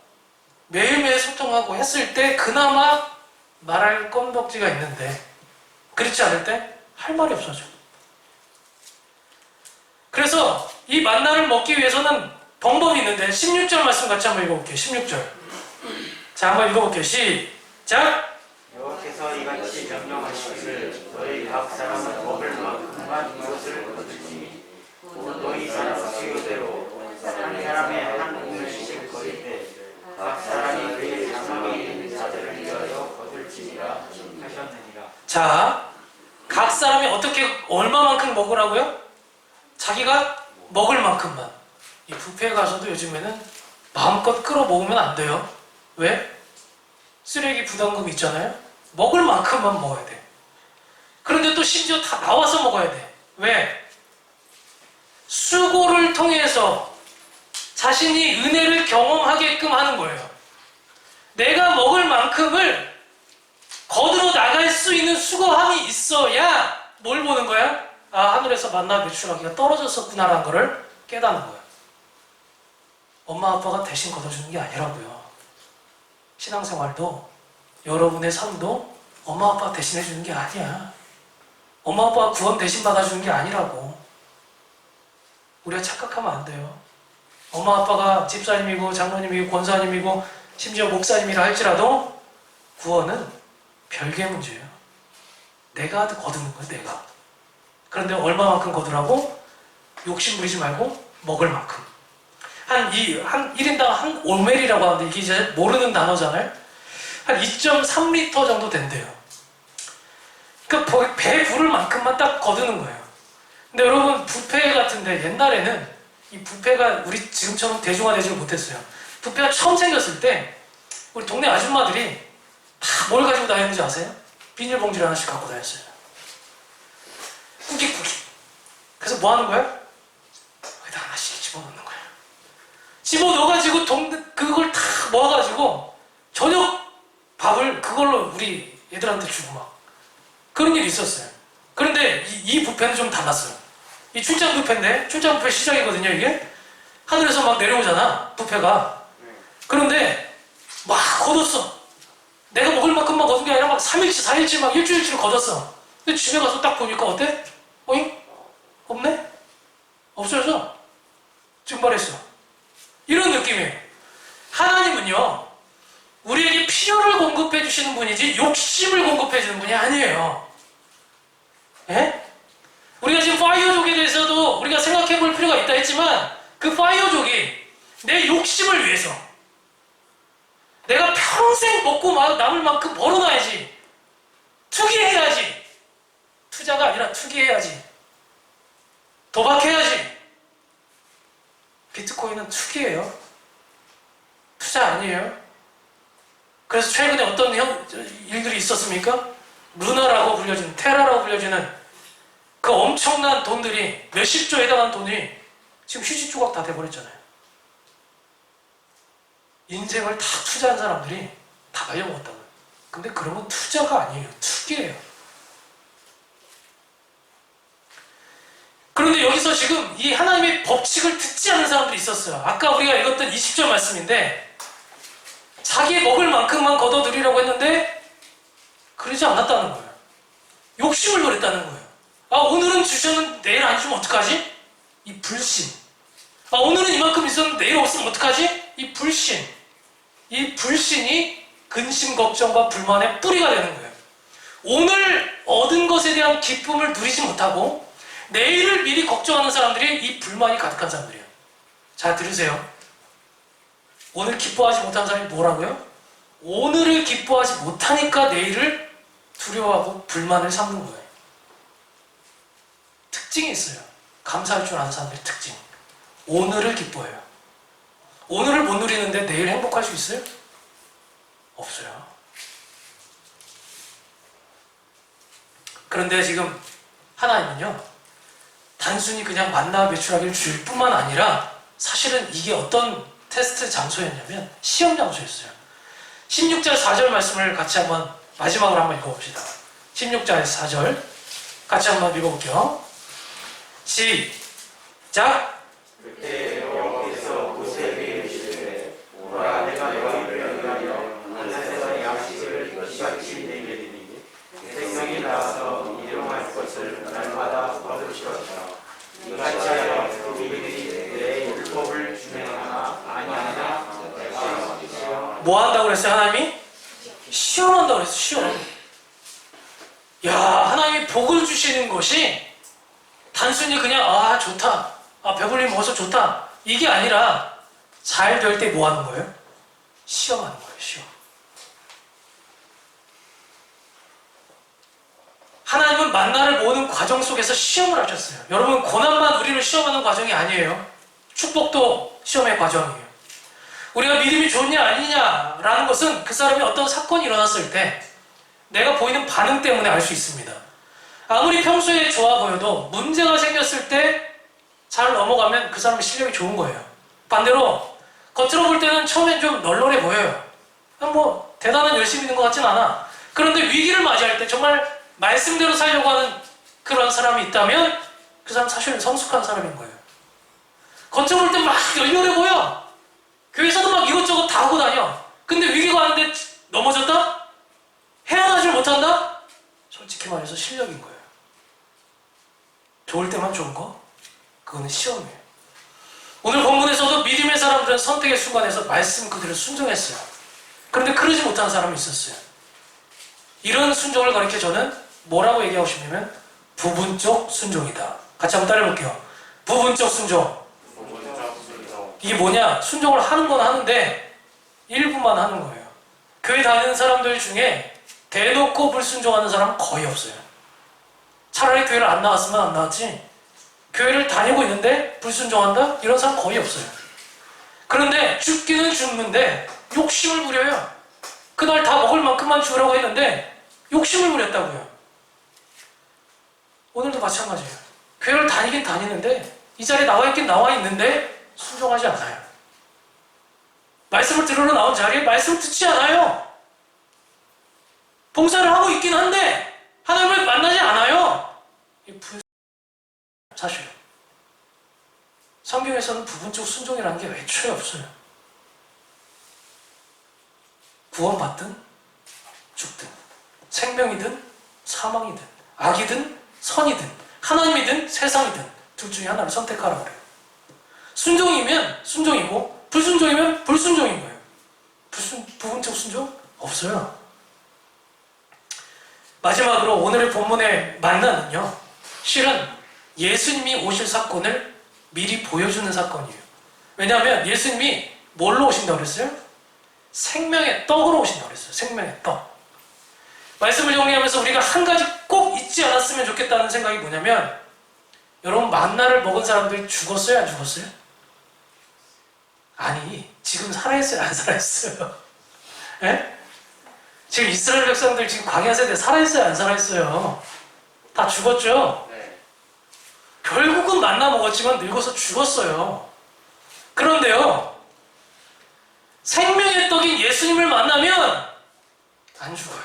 매일매일 소통하고 했을 때 그나마 말할 건덕지가 있는데, 그렇지 않을 때 할 말이 없어져. 그래서 이 만나를 먹기 위해서는 방법이 있는데 16절 말씀 같이 한번 읽어볼게요. 16절. 자, 한번 읽어볼게요. 시작! 여호와께서 이같이 명령하시기를 너희 각 사람은 먹을 만큼만 이것을 거둘지니 곧 너희 사람 수요대로 한 사람의 한 우물씩 거릴 때 각 사람이 그의 장막에 있는 자들을 위하여 거둘지니라 하셨느니라. 자, 각 사람이 얼마만큼 먹으라고요? 자기가 먹을 만큼만. 이 뷔페에 가서도 요즘에는 마음껏 끌어 모으면 안 돼요. 왜? 쓰레기 부담금 있잖아요. 먹을 만큼만 먹어야 돼. 그런데 또 심지어 다 나와서 먹어야 돼. 왜? 수고를 통해서 자신이 은혜를 경험하게끔 하는 거예요. 내가 먹을 만큼을 거두러 나갈 수 있는 수고함이 있어야 뭘 보는 거야? 아, 하늘에서 만나 매출하기가 떨어졌었구나라는 거를 깨닫는 거야. 엄마 아빠가 대신 걷어주는 게 아니라고요. 신앙생활도 여러분의 삶도 엄마 아빠 대신해 주는 게 아니야. 엄마 아빠가 구원 대신 받아주는 게 아니라고. 우리가 착각하면 안 돼요. 엄마 아빠가 집사님이고 장로님이고 권사님이고 심지어 목사님이라 할지라도 구원은 별개의 문제예요. 내가 거두는 거야, 내가. 그런데 얼마만큼 거두라고? 욕심 부리지 말고 먹을 만큼. 한 1인당 한 5ml라고 하는데 이게 이제 모르는 단어잖아요. 한 2.3L 정도 된대요. 그러니까 배 부를 만큼만 딱 거두는 거예요. 근데 여러분, 뷔페 같은데 옛날에는 이 뷔페가 우리 지금처럼 대중화되지를 못했어요. 뷔페가 처음 생겼을 때 우리 동네 아줌마들이 다 뭘 가지고 다녔는지 아세요? 비닐봉지를 하나씩 갖고 다녔어요. 꾸깃꾸깃. 그래서 뭐 하는 거야? 거기다 하나씩 집어넣는 거예요. 집어넣어가지고 그걸 다 모아가지고 저녁 밥을 그걸로 우리 애들한테 주고 막 그런 일이 있었어요. 그런데 이 뷔페는 좀 달랐어요. 이 출장 뷔페인데, 출장 뷔페 시작이거든요, 이게. 하늘에서 막 내려오잖아, 뷔페가. 그런데 막 걷었어. 내가 먹을 만큼만 거둔 게 아니라 막 3일치, 4일치, 막 일주일치를 걷었어. 근데 집에 가서 딱 보니까 어때? 어잉? 없네? 없어져서 증발했어. 이런 느낌이에요. 하나님은요, 우리에게 필요를 공급해 주시는 분이지 욕심을 공급해 주는 분이 아니에요. 예? 우리가 지금 파이어족에 대해서도 우리가 생각해 볼 필요가 있다 했지만 그 파이어족이 내 욕심을 위해서 내가 평생 먹고 남을 만큼 벌어놔야지, 투기해야지, 투자가 아니라 투기해야지, 도박해야지. 비트코인은 투기예요. 투자 아니에요. 그래서 최근에 어떤 일들이 있었습니까? 루나라고 불려지는, 테라라고 불려지는 그 엄청난 돈들이, 몇십조에 해당하는 돈이 지금 휴지 조각 다 돼버렸잖아요. 인생을 다 투자한 사람들이 다 말려먹었다고요. 근데 그런 건 투자가 아니에요. 투기예요. 그런데 여기서 지금 이 하나님의 법칙을 듣지 않는 사람들이 있었어요. 아까 우리가 읽었던 20절 말씀인데, 자기의 먹을 만큼만 걷어들이려고 했는데 그러지 않았다는 거예요. 욕심을 부렸다는 거예요. 아, 오늘은 주셨는데 내일 안 주면 어떡하지? 이 불신. 아, 오늘은 이만큼 있었는데 내일 없으면 어떡하지? 이 불신. 이 불신이 근심, 걱정과 불만의 뿌리가 되는 거예요. 오늘 얻은 것에 대한 기쁨을 누리지 못하고 내일을 미리 걱정하는 사람들이 이 불만이 가득한 사람들이에요. 자, 들으세요. 오늘 기뻐하지 못하는 사람이 뭐라고요? 오늘을 기뻐하지 못하니까 내일을 두려워하고 불만을 삼는 거예요. 특징이 있어요. 감사할 줄 아는 사람들의 특징. 오늘을 기뻐해요. 오늘을 못 누리는데 내일 행복할 수 있어요? 없어요. 그런데 지금 하나님은요, 단순히 그냥 만나 매출하기를 줄 뿐만 아니라 사실은 이게 어떤 테스트 장소였냐면 시험 장소였어요. 16절 4절 말씀을 같이 한번 마지막으로 한번 읽어봅시다. 16절 4절 같이 한번 읽어볼게요. 시작. 그때 여호와께서 모세에게 이르시되 오라 내가 너희를 위하여 하늘에서 양식을 이같이 내리니 백성이 나와서 일용할 것을 날마다 얻으시었다. 이같이 하여 너희들이 내 율법을 준행하나 아니하나 내가 시험. 뭐 한다고 그랬어요? 하나님이? 시험한다고 그랬어요. 시험. 야, 하나님이 복을 주시는 것이 단순히 그냥 아 좋다, 아 배불리 먹어서 좋다, 이게 아니라 잘 될 때 뭐 하는 거예요? 시험하는 거예요. 시험. 하나님은 만나를 모으는 과정 속에서 시험을 하셨어요. 여러분, 고난만 우리를 시험하는 과정이 아니에요. 축복도 시험의 과정이에요. 우리가 믿음이 좋냐 아니냐라는 것은 그 사람이 어떤 사건이 일어났을 때 내가 보이는 반응 때문에 알 수 있습니다. 아무리 평소에 좋아 보여도 문제가 생겼을 때 잘 넘어가면 그 사람의 실력이 좋은 거예요. 반대로 겉으로 볼 때는 처음엔 좀 널널해 보여요. 뭐 대단한 열심히 있는 것 같진 않아. 그런데 위기를 맞이할 때 정말 말씀대로 살려고 하는 그런 사람이 있다면 그 사람 사실 성숙한 사람인 거예요. 겉으로 볼 때 막 열렬해 보여. 교회에서도 막 이것저것 다 하고 다녀. 근데 위기가 왔는데 넘어졌다? 헤어나질 못한다? 솔직히 말해서 실력인 거예요. 좋을 때만 좋은 거? 그거는 시험이에요. 오늘 본문에서도 믿음의 사람들은 선택의 순간에서 말씀 그대로 순종했어요. 그런데 그러지 못한 사람이 있었어요. 이런 순종을 가리켜 저는 뭐라고 얘기하고 싶냐면 부분적 순종이다. 같이 한번 따라해볼게요. 부분적 순종. 이게 뭐냐? 순종을 하는 건 하는데 일부만 하는 거예요. 교회 다니는 사람들 중에 대놓고 불순종하는 사람은 거의 없어요. 차라리 교회를 안 나왔으면 안 나왔지, 교회를 다니고 있는데 불순종한다? 이런 사람 거의 없어요. 그런데 죽기는 죽는데 욕심을 부려요. 그날 다 먹을 만큼만 주라고 했는데 욕심을 부렸다고요. 오늘도 마찬가지예요. 교회를 다니긴 다니는데 이 자리에 나와 있긴 나와 있는데 순종하지 않아요. 말씀을 들으러 나온 자리에 말씀을 듣지 않아요. 봉사를 하고 있긴 한데 하나님을 만나지 않아요. 사실 성경에서는 부분적 순종이라는 게 애초에 없어요. 구원받든 죽든, 생명이든 사망이든, 악이든 선이든, 하나님이든 세상이든 둘 중에 하나를 선택하라고 그래요. 순종이면 순종이고 불순종이면 불순종인 거예요. 부분적 순종? 없어요. 마지막으로 오늘의 본문의 만나는요, 실은 예수님이 오실 사건을 미리 보여주는 사건이에요. 왜냐하면 예수님이 뭘로 오신다고 그랬어요? 생명의 떡으로 오신다고 그랬어요. 생명의 떡. 말씀을 정리하면서 우리가 한 가지 꼭 잊지 않았으면 좋겠다는 생각이 뭐냐면, 여러분 만나를 먹은 사람들이 죽었어요? 안 죽었어요? 아니, 지금 살아있어요? 안 살아있어요? 예? 지금 이스라엘 백성들 지금 광야 세대 살아있어요? 안 살아있어요? 다 죽었죠? 결국은 만나 먹었지만 늙어서 죽었어요. 그런데요, 생명의 떡인 예수님을 만나면 안 죽어요.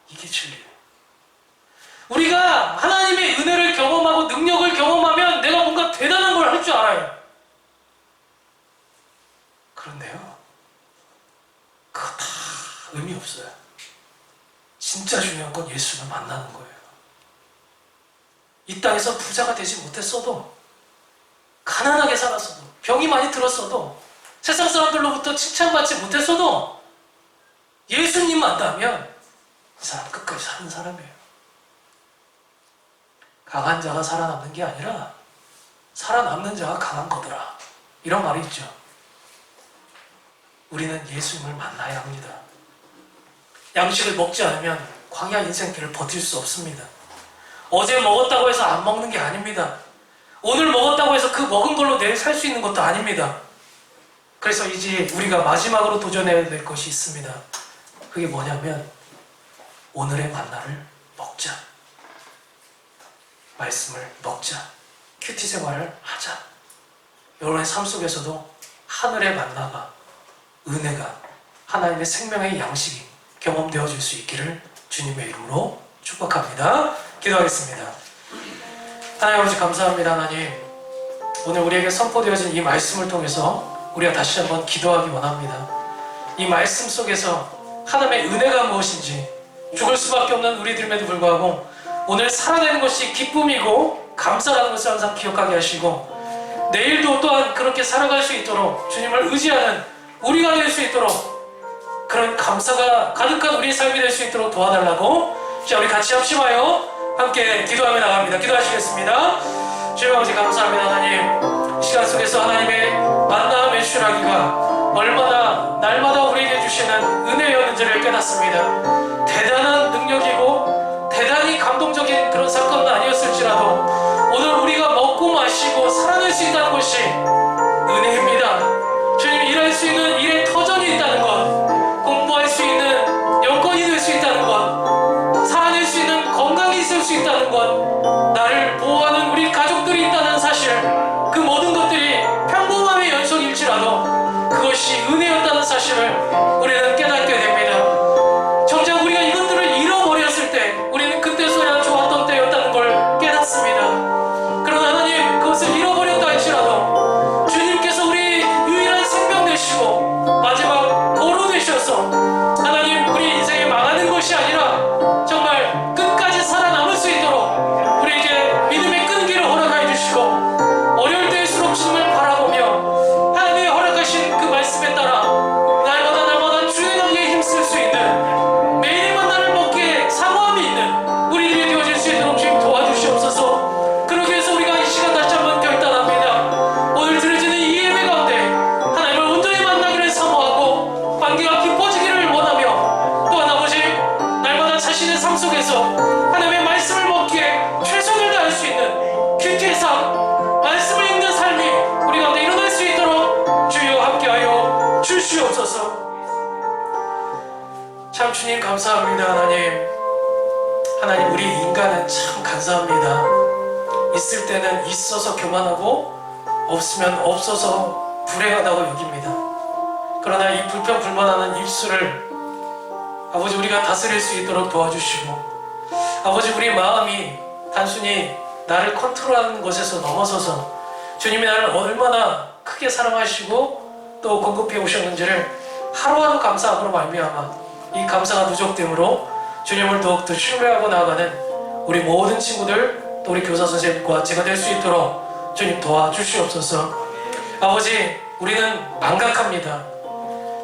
이게 진리예요. 우리가 하나님의 은혜를 경험하고 능력을 경험하면 내가 뭔가 대단한 걸 할 줄 알아요. 그런데요, 그거 다 의미 없어요. 진짜 중요한 건 예수를 만나는 거예요. 이 땅에서 부자가 되지 못했어도, 가난하게 살았어도, 병이 많이 들었어도, 세상 사람들로부터 칭찬받지 못했어도 예수님 만나면 이 사람 끝까지 사는 사람이에요. 강한 자가 살아남는 게 아니라 살아남는 자가 강한 거더라, 이런 말이 있죠. 우리는 예수님을 만나야 합니다. 양식을 먹지 않으면 광야 인생길을 버틸 수 없습니다. 어제 먹었다고 해서 안 먹는 게 아닙니다. 오늘 먹었다고 해서 그 먹은 걸로 내일 살 수 있는 것도 아닙니다. 그래서 이제 우리가 마지막으로 도전해야 될 것이 있습니다. 그게 뭐냐면 오늘의 만나를 먹자. 말씀을 먹자. 큐티 생활을 하자. 여러분의 삶 속에서도 하늘의 만나가, 은혜가, 하나님의 생명의 양식이 경험되어질 수 있기를 주님의 이름으로 축복합니다. 기도하겠습니다. 하나님 아버지 감사합니다. 하나님, 오늘 우리에게 선포되어진 이 말씀을 통해서 우리가 다시 한번 기도하기 원합니다. 이 말씀 속에서 하나님의 은혜가 무엇인지, 죽을 수밖에 없는 우리들임에도 불구하고 오늘 살아내는 것이 기쁨이고 감사라는 것을 항상 기억하게 하시고, 내일도 또한 그렇게 살아갈 수 있도록 주님을 의지하는 우리가 될 수 있도록, 그런 감사가 가득한 우리의 삶이 될 수 있도록 도와달라고, 자, 우리 같이 합심하여 함께 기도하며 나갑니다. 기도하시겠습니다. 주님 아버지 감사합니다. 하나님, 이 시간 속에서 하나님의 만남의 추락이가 얼마나 날마다 우리에게 주시는 은혜였는지를 깨닫습니다. 대단한 능력이고 대단히 감동적인 그런 사건은 아니었을지라도 오늘 우리가 먹고 마시고 살아낼 수 있다는 것이 은혜입니다. 주님, 일할 수 있는 일의 터전이 있다는 것, 공부할 수 있는 여건이 될 수 있다는 것, 살아낼 수 있는 건강이 있을 수 있다는 것, 나를 보호하는 우리 가족들이 있다는 사실, 그 모든 것들이 평범함의 연속일지라도 그것이 은혜였다는 사실을 주님 감사합니다. 하나님 우리 인간은 참 간사합니다. 있을 때는 있어서 교만하고 없으면 없어서 불행하다고 여깁니다. 그러나 이 불평불만하는 입술을 아버지 우리가 다스릴 수 있도록 도와주시고, 아버지 우리 마음이 단순히 나를 컨트롤하는 것에서 넘어서서 주님이 나를 얼마나 크게 사랑하시고 또 공급해 오셨는지를 하루하루 감사함으로 말미암아 이 감사가 누적됨으로 주님을 더욱더 신뢰하고 나아가는 우리 모든 친구들 또 우리 교사 선생님과 제가 될 수 있도록 주님 도와주시옵소서. 아버지 우리는 망각합니다.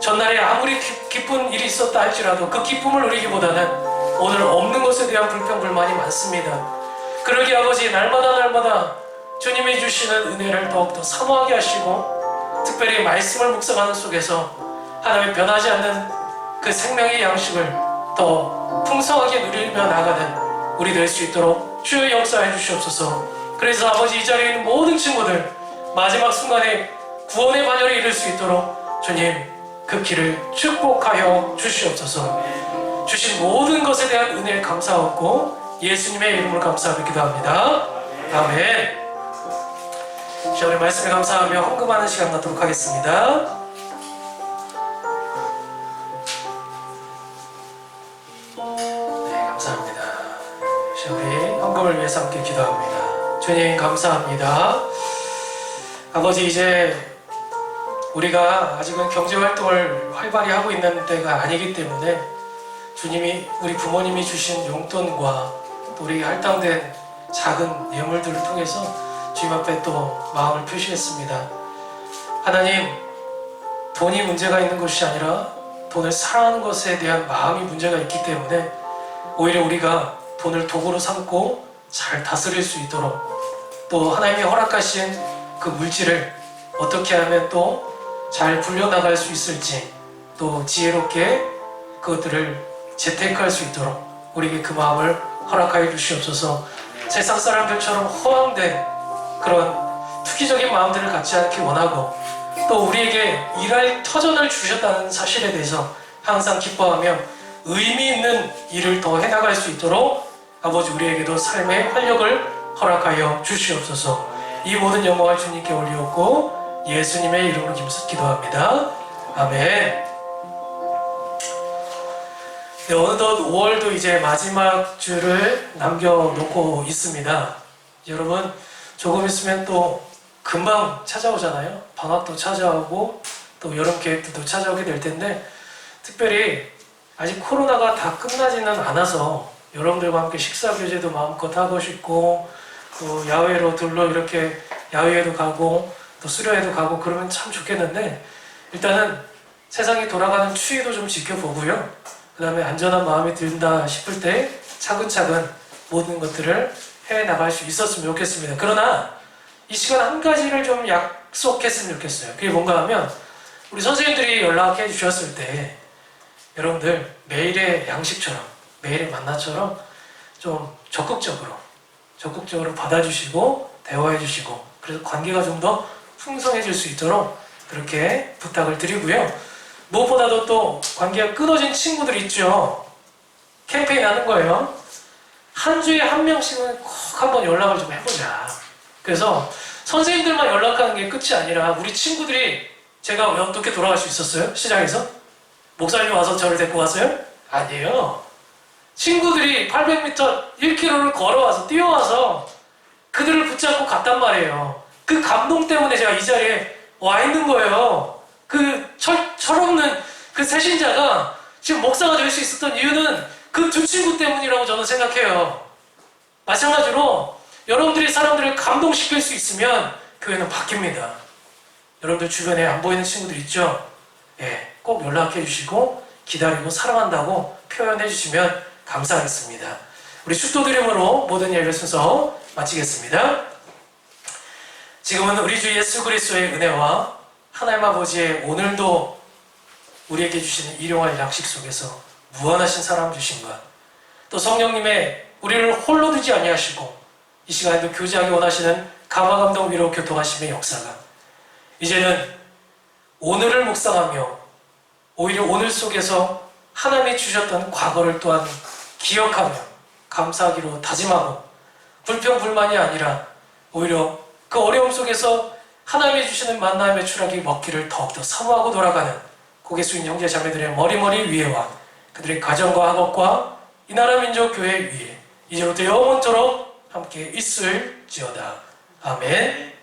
전날에 아무리 기쁜 일이 있었다 할지라도 그 기쁨을 누리기보다는 오늘 없는 것에 대한 불평불만이 많습니다. 그러기 아버지 날마다 주님이 주시는 은혜를 더욱더 사모하게 하시고, 특별히 말씀을 묵상하는 속에서 하나님의 변하지 않는 그 생명의 양식을 더 풍성하게 누리며 나가는 우리 될 수 있도록 주여 역사해 주시옵소서. 그래서 아버지 이 자리에 있는 모든 친구들 마지막 순간에 구원의 반열에 이를 수 있도록 주님 그 길을 축복하여 주시옵소서. 주신 모든 것에 대한 은혜에 감사하고 예수님의 이름으로 감사하며 기도합니다. 아멘. 자, 우리 말씀에 감사하며 헌금하는 시간 갖도록 하겠습니다. 네, 감사합니다. 자, 우리 헌금을 위해서 함께 기도합니다. 주님 감사합니다. 아버지 이제 우리가 아직은 경제활동을 활발히 하고 있는 때가 아니기 때문에 주님이 우리 부모님이 주신 용돈과 또 우리 할당된 작은 예물들을 통해서 주님 앞에 또 마음을 표시했습니다. 하나님, 돈이 문제가 있는 것이 아니라 돈을 사랑하는 것에 대한 마음이 문제가 있기 때문에 오히려 우리가 돈을 도구로 삼고 잘 다스릴 수 있도록, 또 하나님이 허락하신 그 물질을 어떻게 하면 또 잘 굴려나갈 수 있을지, 또 지혜롭게 그것들을 재테크할 수 있도록 우리에게 그 마음을 허락하여 주시옵소서. 세상 사람들처럼 허황된 그런 투기적인 마음들을 갖지 않기 원하고, 또 우리에게 일할 터전을 주셨다는 사실에 대해서 항상 기뻐하며 의미 있는 일을 더 해나갈 수 있도록 아버지 우리에게도 삶의 활력을 허락하여 주시옵소서. 이 모든 영광을 주님께 올리옵고 예수님의 이름으로 기도합니다. 아멘. 네, 어느덧 5월도 이제 마지막 주를 남겨놓고 있습니다. 여러분 조금 있으면 또 금방 찾아오잖아요. 방학도 찾아오고 또 여름 계획도 찾아오게 될 텐데, 특별히 아직 코로나가 다 끝나지는 않아서 여러분들과 함께 식사 교제도 마음껏 하고 싶고, 또 야외로 둘러 이렇게 야외에도 가고 또 수련회도 가고 그러면 참 좋겠는데, 일단은 세상이 돌아가는 추이도 좀 지켜보고요. 그 다음에 안전한 마음이 든다 싶을 때 차근차근 모든 것들을 해나갈 수 있었으면 좋겠습니다. 그러나 이 시간 한 가지를 좀 약속했으면 좋겠어요. 그게 뭔가 하면, 우리 선생님들이 연락해 주셨을 때 여러분들 매일의 양식처럼, 매일의 만나처럼 좀 적극적으로 받아주시고 대화해 주시고, 그래서 관계가 좀 더 풍성해질 수 있도록 그렇게 부탁을 드리고요. 무엇보다도 또 관계가 끊어진 친구들 있죠. 캠페인 하는 거예요. 한 주에 한 명씩은 꼭 한번 연락을 좀 해보자. 그래서 선생님들만 연락하는 게 끝이 아니라 우리 친구들이, 제가 어떻게 돌아갈 수 있었어요? 시장에서? 목사님 와서 저를 데리고 왔어요? 아니에요. 친구들이 800m, 1km를 걸어와서 뛰어와서 그들을 붙잡고 갔단 말이에요. 그 감동 때문에 제가 이 자리에 와 있는 거예요. 그 철없는 그 새신자가 지금 목사가 될 수 있었던 이유는 그 두 친구 때문이라고 저는 생각해요. 마찬가지로 여러분들이 사람들을 감동시킬 수 있으면 교회는 바뀝니다. 여러분들 주변에 안 보이는 친구들 있죠? 예, 꼭 연락해 주시고 기다리고 사랑한다고 표현해 주시면 감사하겠습니다. 우리 축도드림으로 모든 예배 순서 마치겠습니다. 지금은 우리 주 예수 그리스도의 은혜와 하나님 아버지의 오늘도 우리에게 주시는 일용할 양식 속에서 무한하신 사랑 주심과, 또 성령님의 우리를 홀로 두지 아니하시고 이 시간에도 교제하기 원하시는 감화 감동 위로 교통하심의 역사가 이제는 오늘을 묵상하며 오히려 오늘 속에서 하나님이 주셨던 과거를 또한 기억하며 감사하기로 다짐하고 불평불만이 아니라 오히려 그 어려움 속에서 하나님이 주시는 만나의 매출하기 먹기를 더욱더 사모하고 돌아가는 고개 숙인 형제 자매들의 머리머리 위에와 그들의 가정과 학업과 이 나라 민족 교회 위에 이제부터 영원토록 함께 있을지어다. 아멘.